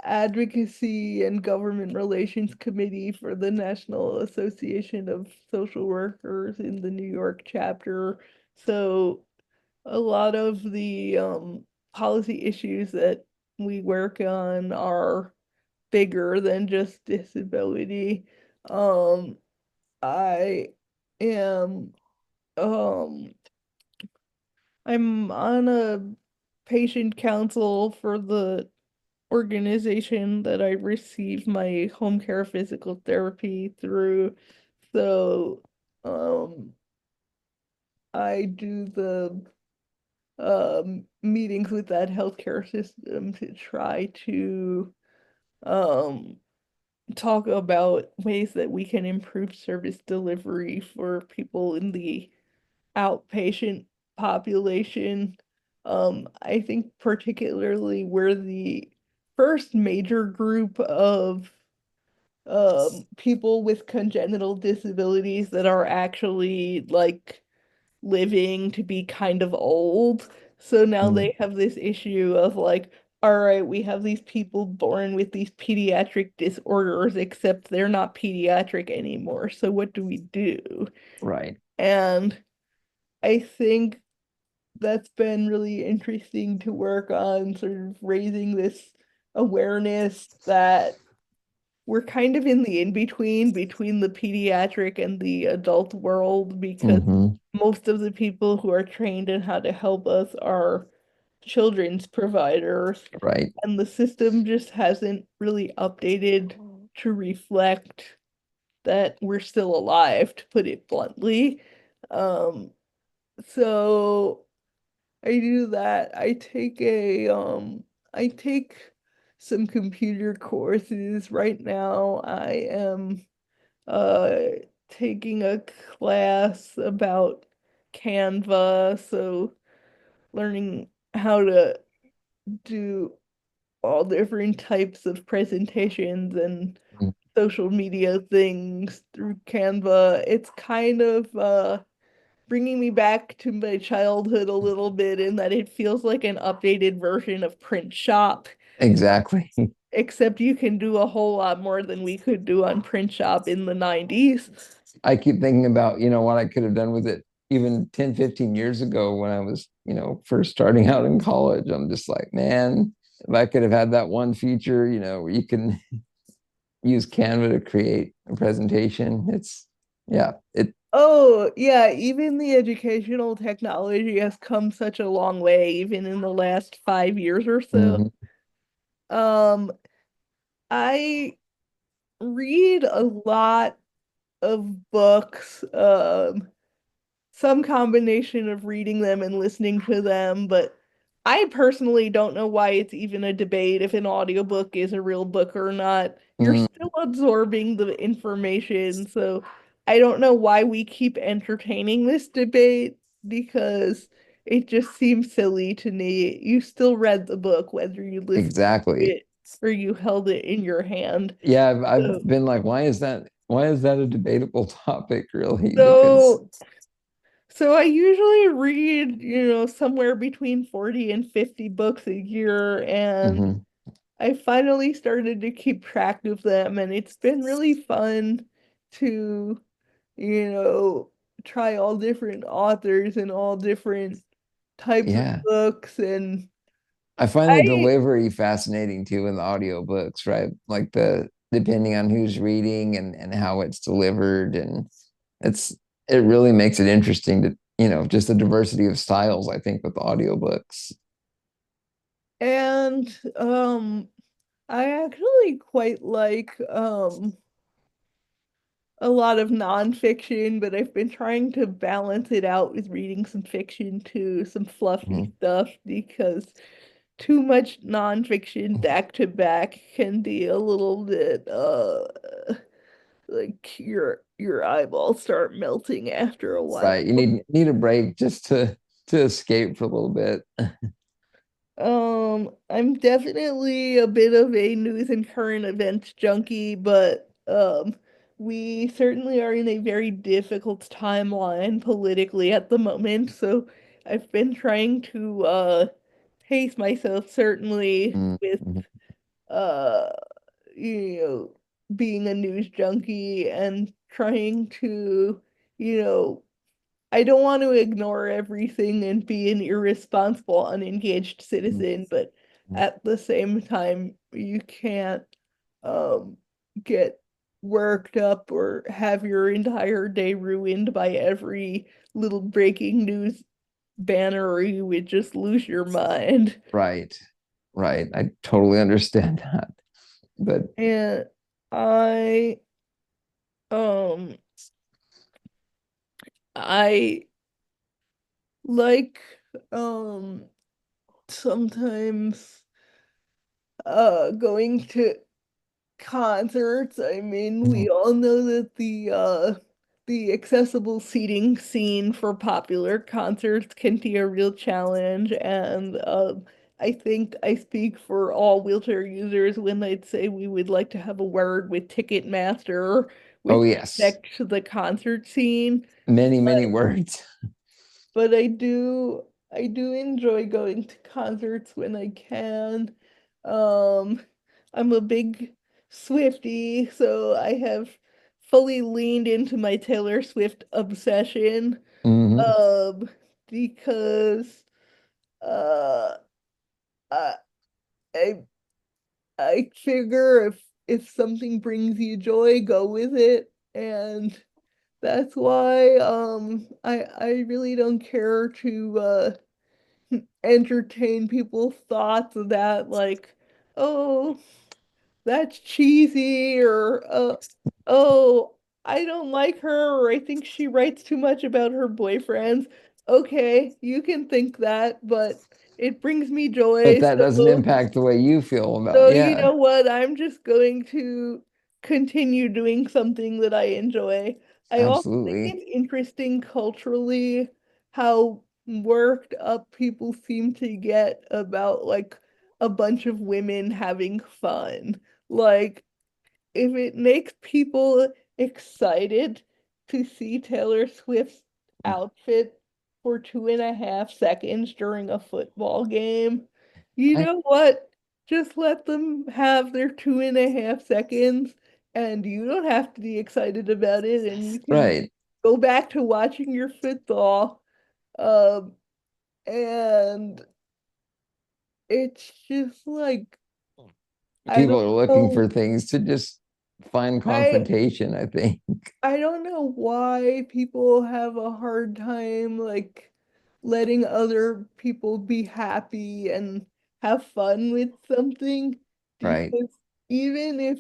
advocacy and government relations committee for the National Association of Social Workers in the New York chapter. So a lot of the policy issues that we work on are bigger than just disability. Um, I am um I'm on a patient council for the organization that I receive my home care physical therapy through. So, I do the meetings with that healthcare system to try to um talk about ways that we can improve service delivery for people in the outpatient population. I think particularly we're the first major group of people with congenital disabilities that are actually like living to be kind of old. So now Mm, they have this issue of like, all right, we have these people born with these pediatric disorders, except they're not pediatric anymore. So what do we do? right. And I think that's been really interesting to work on, sort of raising this awareness that we're kind of in the in-between between the pediatric and the adult world because Hmm. most of the people who are trained in how to help us are children's providers, Right. and the system just hasn't really updated to reflect that we're still alive, to put it bluntly. Um, so I do that. I take some computer courses right now. I am uh taking a class about Canva, so learning how to do all different types of presentations and Mm. social media things through Canva. It's kind of bringing me back to my childhood a little bit in that it feels like an updated version of Print Shop, Exactly. except you can do a whole lot more than we could do on Print Shop in the 90s. I keep thinking about, what I could have done with it even 10, 15 years ago when I was, first starting out in college. I'm just like, man, if I could have had that one feature, where you can use Canva to create a presentation. Yeah, Oh, yeah, even the educational technology has come such a long way, even in the last 5 years or so. mhm, Um, I read a lot of books. Some combination of reading them and listening to them, but I personally don't know why it's even a debate if an audiobook is a real book or not. You're mm, still absorbing the information, so I don't know why we keep entertaining this debate because it just seems silly to me. You still read the book whether you listened to exactly. it or you held it in your hand. Yeah, I've So, been like, why is that a debatable topic, really? Because so So I usually read, somewhere between 40 and 50 books a year, and mhm, I finally started to keep track of them, and it's been really fun to, you know, try all different authors and all different types of yeah. books. And I find the I delivery fascinating too in the audiobooks, right? Like the depending on who's reading and how it's delivered. And it's it really makes it interesting to, just the diversity of styles, I think, with audiobooks. and I actually quite like a lot of nonfiction, but I've been trying to balance it out with reading some fiction too, some fluffy Mhm. stuff, because too much nonfiction back to back can be a little bit like your eyeballs start melting after a while. Right. You need a break just to escape for a little bit. I'm definitely a bit of a news and current events junkie, but we certainly are in a very difficult timeline politically at the moment, so I've been trying to pace myself certainly Mm, with mhm. uh you know being a news junkie and trying to, you know, I don't want to ignore everything and be an irresponsible, unengaged Mm, citizen, but mhm. at the same time, you can't um get worked up or have your entire day ruined by every little breaking news banner, or you would just lose your mind. Right. Right. I totally understand that. But And I um I like um sometimes going to concerts. I mean, we all know that the accessible seating scene for popular concerts can be a real challenge, and I think I speak for all wheelchair users when I'd say we would like to have a word with Ticketmaster oh with yes, respect to the concert scene. many, many words. But I do enjoy going to concerts when I can. Um, I'm a big Swiftie, so I have fully leaned into my Taylor Swift obsession. Hmm. Um, because uh I I I figure if something brings you joy, go with it. And that's why I really don't care to entertain people's thoughts that like, oh, that's cheesy, or oh, I don't like her, or I think she writes too much about her boyfriends. Okay, you can think that, but it brings me But joy. that doesn't So impact the way you feel about, so you yeah, know what? I'm just going to continue doing something that I enjoy. I also think absolutely. it's interesting culturally how worked up people seem to get about like a bunch of women having fun. Like if it makes people excited to see Taylor Swift's outfit for 2.5 seconds during a football game, you I, know what? Just let them have their 2.5 seconds, and you don't have to be excited about it, and you can right. go back to watching your football. Um, and it's just like, I People don't are looking know. for things to just find I confrontation, I think. I don't know why people have a hard time like letting other people be happy and have fun with something, Right. because even if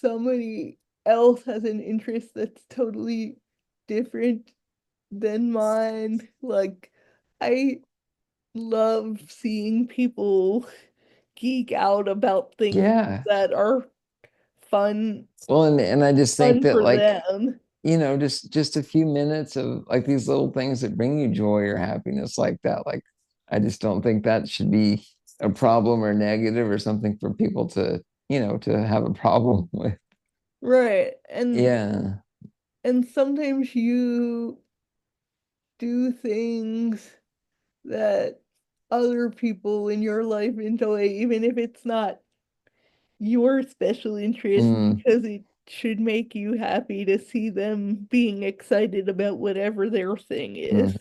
somebody else has an interest that's totally different than mine, like I love seeing people geek out about things Yeah. that are fun Well, and I just think fun that for like, them. just a few minutes of like these little things that bring you joy or happiness like that. Like, I just don't think that should be a problem or negative or something for people to, to have a problem with. Right. Yeah. And sometimes you do things that other people in your life enjoy, even if it's not your special interest, Mm, because it should make you happy to see them being excited about whatever their thing mm, is.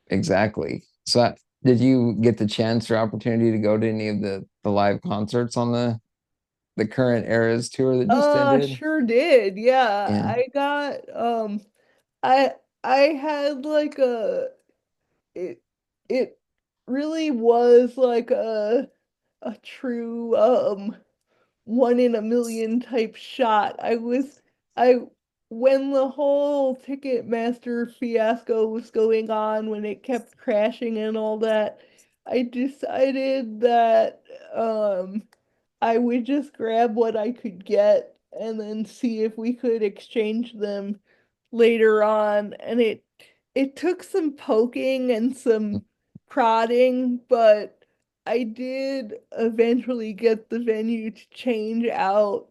exactly. So, did you get the chance or opportunity to go to any of the live concerts on the current eras tour that just ended? Sure did. Yeah. Yeah. I I had like it it really was like a true one in a million type shot. I when the whole Ticketmaster fiasco was going on, when it kept crashing and all that, I decided that I would just grab what I could get and then see if we could exchange them later on. And it took some poking and some prodding, but I did eventually get the venue to change out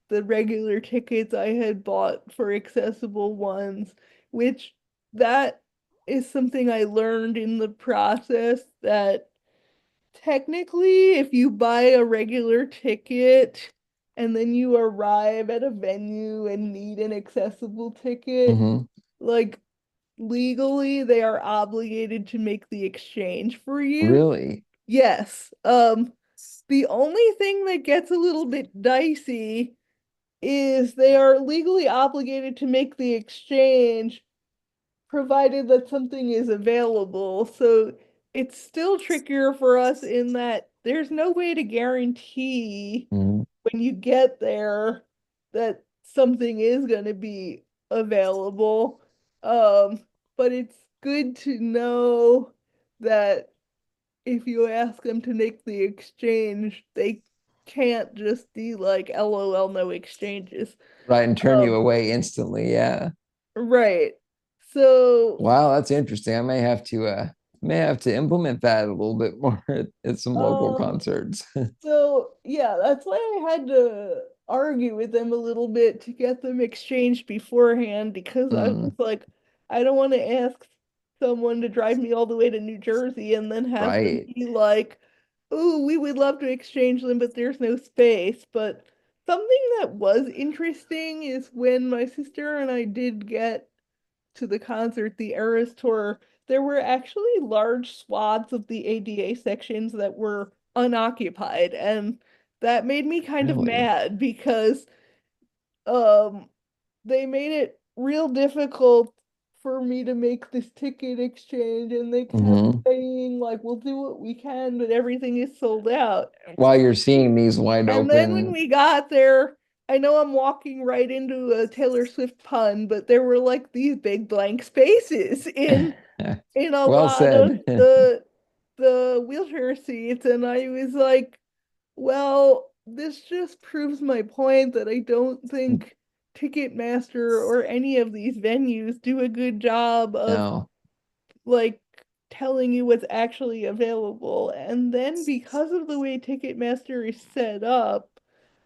the regular tickets I had bought for accessible ones, which that is something I learned in the process, that technically, if you buy a regular ticket and then you arrive at a venue and need an accessible ticket, Hmm. like legally they are obligated to make the exchange for you. Really? Yes. The only thing that gets a little bit dicey is they are legally obligated to make the exchange provided that something is available. So it's still trickier for us in that there's no way to guarantee Mhm. when you get there that something is going to be available. Um, but it's good to know that if you ask them to make the exchange, they can't just be like, LOL, no exchanges. Right, and turn you Um, away instantly. Yeah. right. So, Wow, that's interesting. I may have to implement that a little bit more at some local um, concerts. So yeah, that's why I had to argue with them a little bit to get them exchanged beforehand because I was Mm, like, I don't want to ask someone to drive me all the way to New Jersey and then have them right. be like, "Ooh, we would love to exchange them, but there's no space." But something that was interesting is when my sister and I did get to the concert, the Eras Tour, there were actually large swaths of the ADA sections that were unoccupied, and that made me kind of Really? mad because um they made it real difficult for me to make this ticket exchange, and they kept Hmm. saying like, "We'll do what we can, but everything is sold out." While you're seeing these wide And then when open, we got there, I know I'm walking right into a Taylor Swift pun, but there were like these big blank spaces in a well lot of said. the wheelchair seats, and I was like, well, this just proves my point that I don't think Ticketmaster or any of these venues do a good job of No, like telling you what's actually available. And then because of the way Ticketmaster is set up,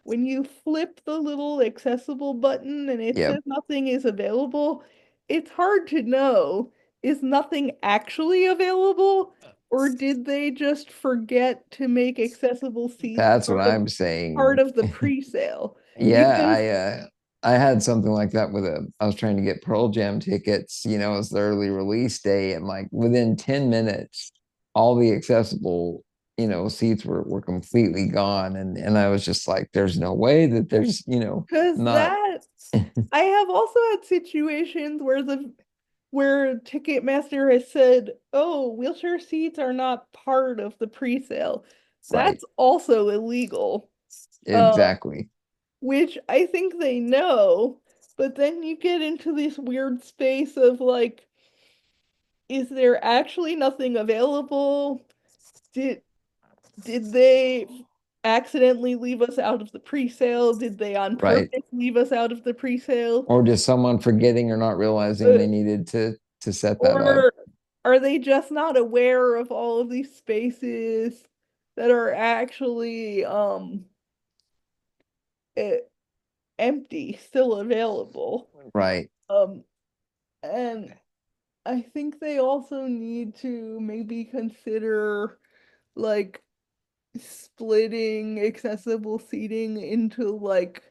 when you flip the little accessible button and it yep, says nothing is available, it's hard to know, is nothing actually available? Or did they just forget to make accessible seats that's what I'm part saying. of the pre-sale? Yeah, Because I had something like that with a I was trying to get Pearl Jam tickets, it was the early release day, and like within 10 minutes, all the accessible, seats were completely gone. And I was just like, there's no way that there's, because not that I have also had situations where Ticketmaster has said, "Oh, wheelchair seats are not part of the pre-sale." right. That's also illegal. Uh, Exactly. which I think they know, but then you get into this weird space of like, is there actually nothing available? Did did they accidentally leave us out of the pre-sale? Did they on Right. purpose leave us out of the pre-sale? Or just someone forgetting or not realizing Uh, they needed to set that up. Or are they just not aware of all of these spaces that are actually e- empty, still available? Right. Um, and I think they also need to maybe consider like splitting accessible seating into like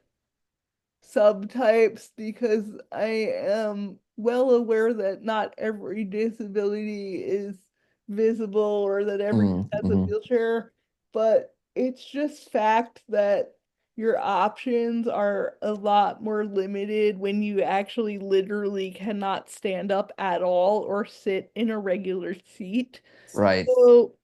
subtypes because I am well aware that not every disability is visible or that everyone has a Mm-hmm. wheelchair, but it's just fact that your options are a lot more limited when you actually literally cannot stand up at all or sit in a regular seat. Right. So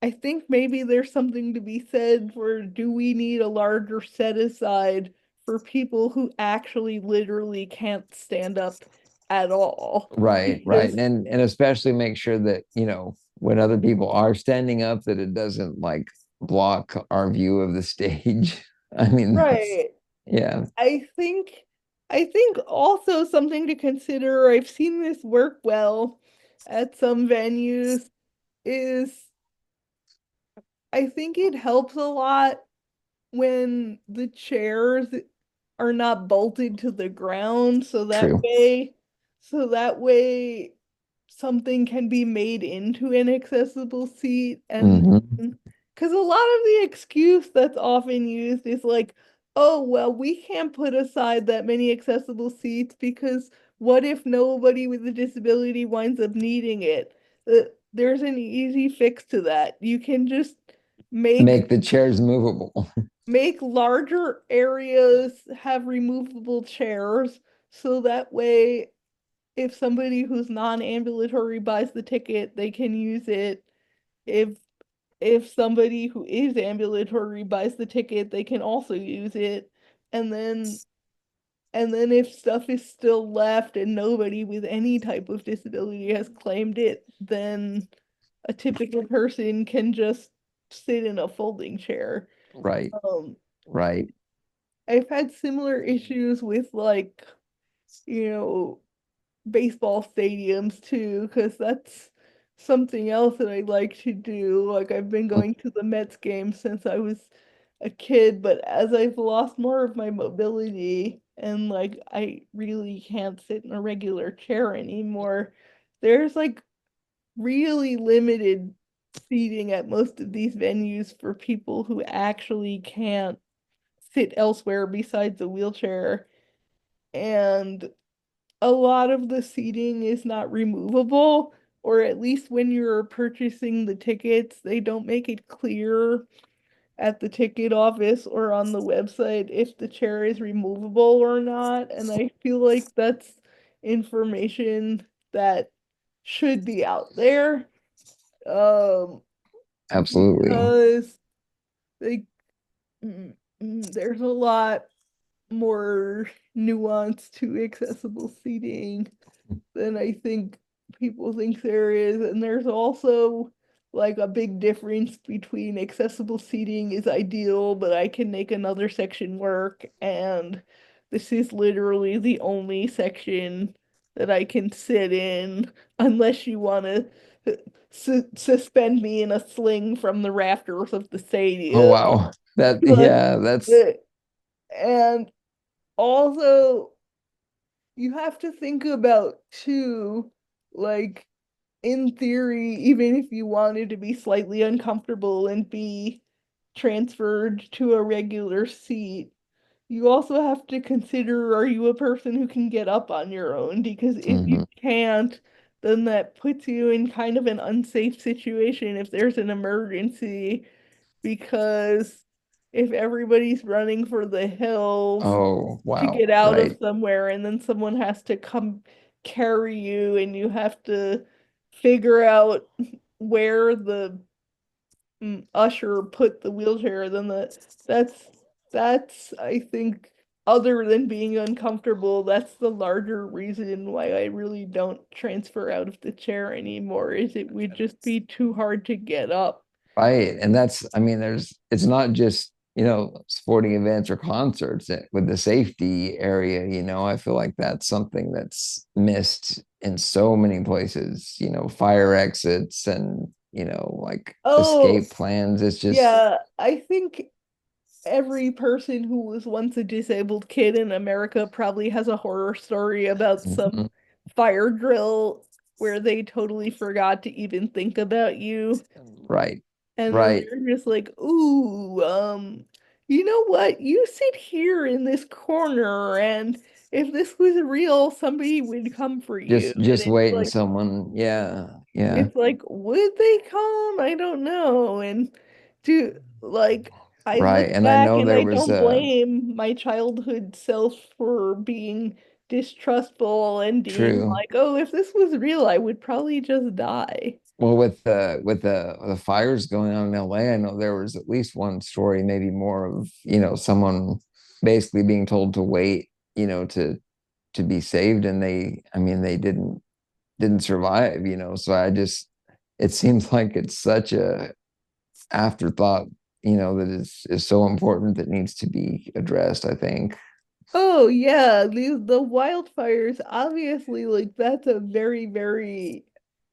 I think maybe there's something to be said for, do we need a larger set aside for people who actually literally can't stand up at all? Right, right. Because, And especially make sure that, when other people are standing up, that it doesn't like block our view of the stage. I mean, that's right, yeah, I think I think also something to consider, I've seen this work well at some venues, is I think it helps a lot when the chairs are not bolted to the ground true. so that way something can be made into an accessible seat. And Hmm. because a lot of the excuse that's often used is like, oh well, we can't put aside that many accessible seats because what if nobody with a disability winds up needing it? There's an easy fix to that. You can just make Make the chairs movable. make larger areas have removable chairs so that way if somebody who's non-ambulatory buys the ticket, they can use it. If if somebody who is ambulatory buys the ticket, they can also use it. And then if stuff is still left and nobody with any type of disability has claimed it, then a typical person can just sit in a folding chair. Right, Um, right. I've had similar issues with like, you know, baseball stadiums too, because that's something else that I like to do. Like I've been going to the Mets games since I was a kid, but as I've lost more of my mobility and like I really can't sit in a regular chair anymore, there's like really limited seating at most of these venues for people who actually can't sit elsewhere besides a wheelchair. And a lot of the seating is not removable, or at least when you're purchasing the tickets, they don't make it clear at the ticket office or on the website if the chair is removable or not. And I feel like that's information that should be out there. Um, Absolutely. because like there's a lot more nuance to accessible seating than I think people think there is. And there's also like a big difference between accessible seating is ideal, but I can make another section work, and this is literally the only section that I can sit in unless you want to suspend me in a sling from the rafters of the Oh stadium. wow. That Like, yeah, that's uh, and also you have to think about too, like in theory, even if you wanted to be slightly uncomfortable and be transferred to a regular seat, you also have to consider, are you a person who can get up on your own? Because if you mhm. can't, then that puts you in kind of an unsafe situation if there's an emergency, because if everybody's running for the hills Oh to wow. get out of Right. somewhere and then someone has to come carry you and you have to figure out where the usher put the wheelchair, then that's that's I think other than being uncomfortable, that's the larger reason why I really don't transfer out of the chair anymore, is it would just be too hard to get up. Right. And that's, I mean, it's not just, sporting events or concerts with the safety area, I feel like that's something that's missed in so many places, fire exits and, like Oh, escape plans. It's just, yeah, I think every person who was once a disabled kid in America probably has a horror story about some mhm, fire drill where they totally forgot to even think about you. right, And then right. they're just like, ooh, you know what? You sit here in this corner, and if this was real, somebody would come for you. And Just waiting someone. Yeah, yeah, it's like, would they come? I don't know. And do like I look right. And I back know and there I was don't blame my childhood self for being distrustful and being true. like, oh, if this was real, I would probably just die. Well, with the fires going on in LA, I know there was at least one story, maybe more of, someone basically being told to wait, to be saved, and I mean, they didn't survive, So it seems like it's such a afterthought, that is so important that needs to be addressed, I think. Oh yeah, the wildfires, obviously, like that's a very, very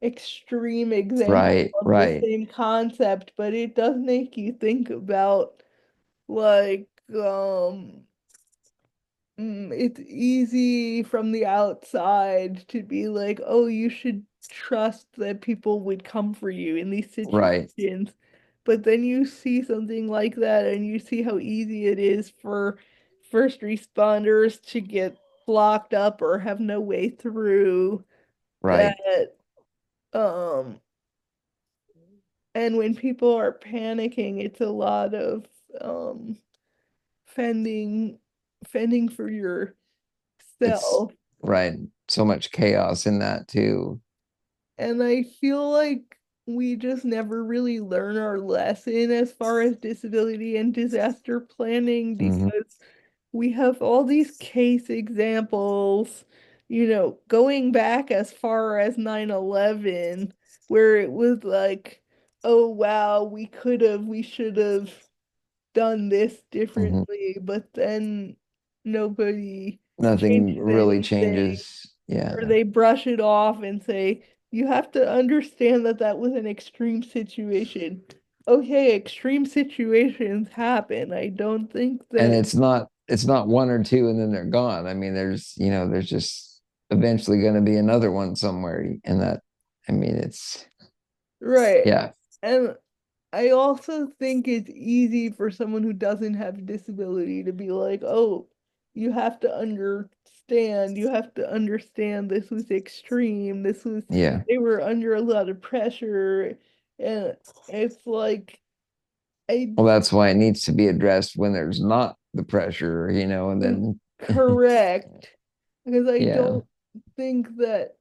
extreme example Right, of the right, same concept, but it does make you think about like it's easy from the outside to be like, oh, you should trust that people would come for you in these right, situations. But then you see something like that and you see how easy it is for first responders to get blocked up or have no way through right. that. Um, and when people are panicking, it's a lot of um fending fending for It's yourself. right. So much chaos in that too. And I feel like we just never really learn our lesson as far as disability and disaster planning Hmm. because we have all these case examples, going back as far as 9/11, where it was like, oh wow, we should have done this Hmm. differently, but then nobody Nothing changes really anything, changes. or Yeah. they brush it off and say, you have to understand that that was an extreme situation. Okay, extreme situations happen. I don't think And that, it's not one or two and then they're gone. I mean, there's just eventually going to be another one somewhere. And that, I mean, it's right. yeah, And I also think it's easy for someone who doesn't have a disability to be like, oh, you have to understand this was extreme. yeah. They were under a lot of pressure. And it's like, I, Well, that's why it needs to be addressed when there's not the pressure, and mm, then correct. Because I yeah, don't think that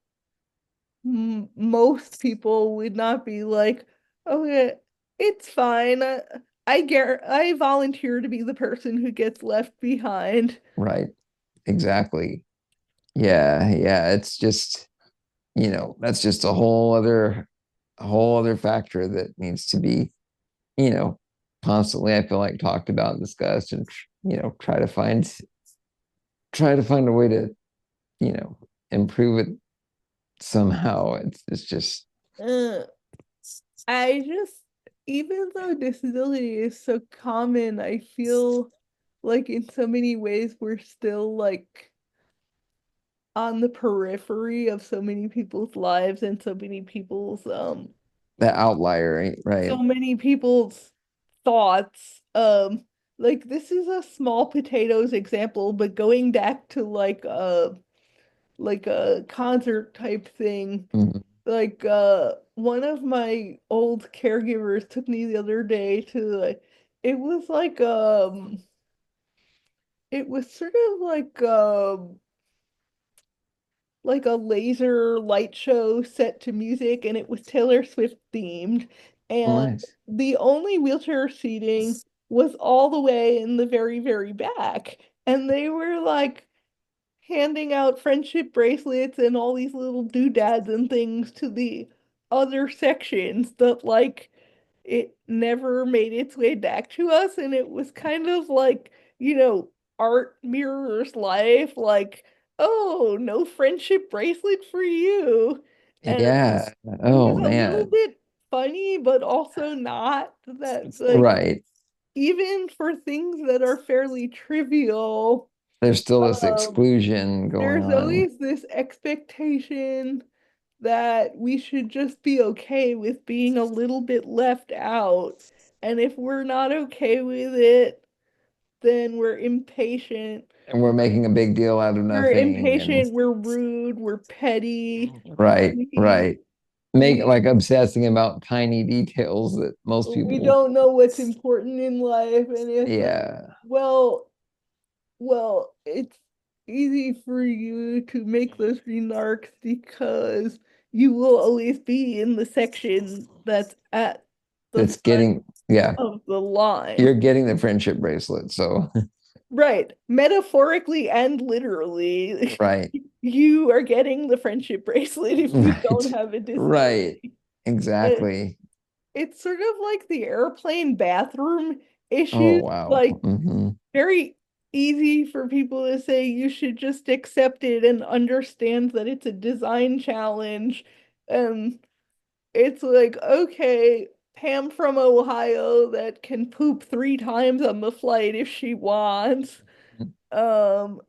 most people would not be like, okay, it's fine. I volunteer to be the person who gets left behind. right. Exactly. Yeah, yeah. It's just, that's just a whole other factor that needs to be, you know, constantly, I feel like, talked about and discussed and, try to find a way to, you know, improve it somehow. It's just Uh, I just, even though disability is so common, I feel like in so many ways we're still like on the periphery of so many people's lives and that outlier, so right? many people's thoughts. Like this is a small potatoes example, but going back to like a concert type thing, Mhm. like one of my old caregivers took me the other day to it was it was sort of like a laser light show set to music, and it was Taylor Swift themed. Oh, And nice. the only wheelchair seating was all the way in the very, very back. And they were like handing out friendship bracelets and all these little doodads and things to the other sections that like it never made its way back to us. And it was kind of like, art mirrors life, like, oh, no friendship bracelet for you. And Yeah. it Oh was a little man. bit funny, but also not that, like, Right. even for things that are fairly trivial, There's still this um, exclusion going there's on. always this expectation that we should just be okay with being a little bit left out. And if we're not okay with it, then we're impatient. And we're making a big deal out of We're nothing. And impatient, we're rude, we're petty. right, We right. Make we like obsessing about tiny details that most we people, don't know what's important in life, and it's like, yeah. well, it's easy for you to make those remarks because you will always be in the section that's at the That's front getting, yeah. of the You're line. getting the friendship bracelet. So, Right. Metaphorically and literally, right, you are getting the friendship bracelet if you don't right, have a right. disability. Uh, Exactly. It's sort of like the airplane bathroom Oh, issues, wow. like Hmm. very easy for people to say you should just accept it and understand that it's a design challenge. And it's like, okay, Pam from Ohio that can poop 3 times on the flight if she wants. Um,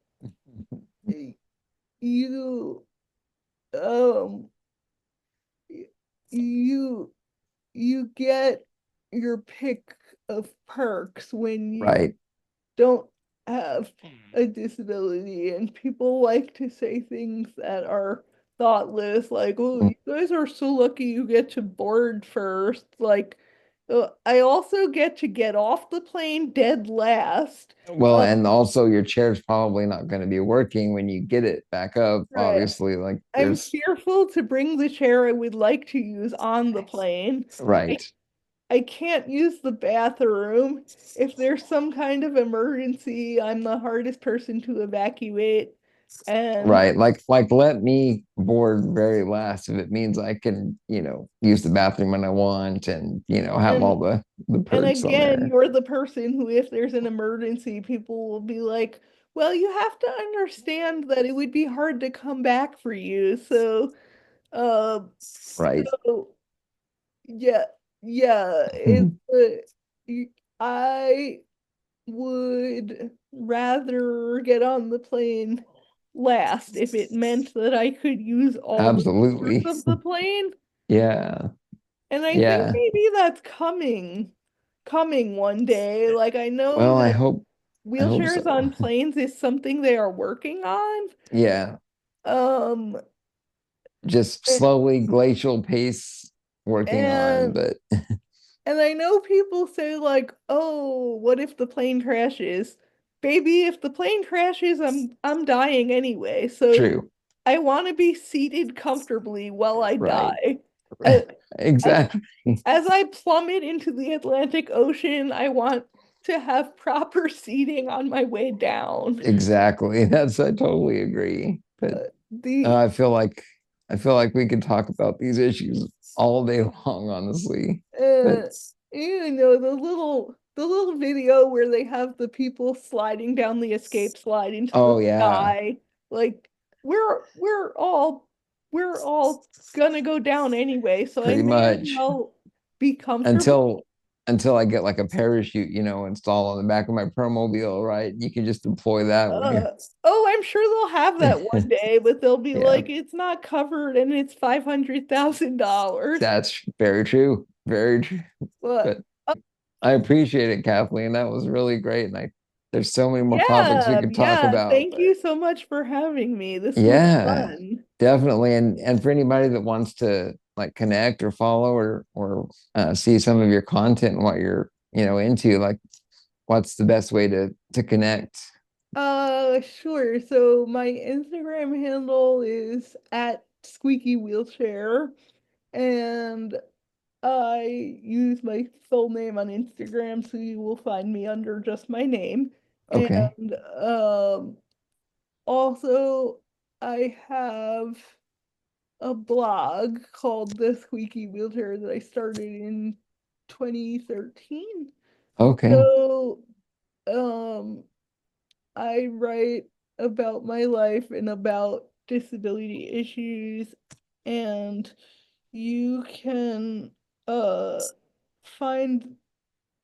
you, um, you, you get your pick of perks when you Right. don't have a disability, and people like to say things that are thoughtless, like, oh, you guys are so lucky you get to board first. I also get to get off the plane dead last. Well, Uh, and also your chair's probably not going to be working when you get it back up, right. obviously. Like I'm there's fearful to bring the chair I would like to use on the plane. I, right. I can't use the bathroom. If there's some kind of emergency, I'm the hardest person to evacuate. And Right. Like let me board very last if it means I can, use the bathroom when I want and, have all and the and perks on again, there. you're the person who, if there's an emergency, people will be like, well, you have to understand that it would be hard to come back for you. Uh, Right. so yeah, yeah, I would rather get on the plane last if it meant that I could use all the features Absolutely. of the plane. Yeah. And I think Yeah. maybe that's coming one day. Like I know Well, that I hope wheelchairs so. on planes is something they are working on. Yeah. Um, Just a- slowly glacial pace working on, and but and I know people say like, "Oh, what if the plane crashes?" Baby, if the plane crashes, I'm dying anyway. So true. I want to be seated comfortably while I Right. die. As, as Exactly. as I plummet into the Atlantic Ocean, I want to have proper seating on my way down. Exactly. I totally agree. But The I feel like we could talk about these issues all day long, honestly. But uh the little video where they have the people sliding down the escape slide into the oh yeah, sky, like we're all gonna go down anyway, so I pretty may as much well be comfortable. until I get like a parachute, installed on the back of my Permobile, right? You can just deploy that when you're Oh, I'm sure they'll have that one day, but they'll be yeah, like, it's not covered and it's $500,000. that's very true. Very true. But But I appreciate it, Kathleen. That was really great. And there's so many more topics we yeah, could talk yeah. about, Thank but you so much for having me. This was yeah, fun. definitely. And for anybody that wants to like connect or follow or see some of your content and what you're into, like what's the best way to connect? Sure. So my Instagram handle is at Squeaky Wheelchair, and I use my full name on Instagram, so you will find me under just my name. Okay. And also, I have a blog called The Squeaky Wheelchair that I started in 2013. Okay. So, um, I write about my life and about disability issues, and you can find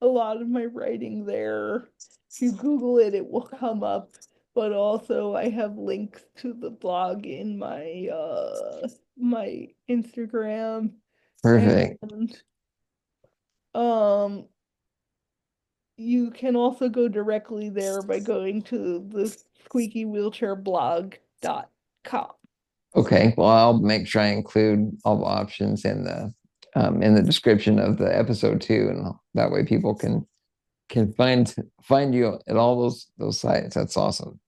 a lot of my writing there. If you Google it, it will come up. But also I have links to the blog in my Instagram, Perfect. and um you can also go directly there by going to the squeakywheelchairblog.com. Okay. Well, I'll make sure I include all the options in the description of the episode too, and that way people can find you at all those sites. That's awesome.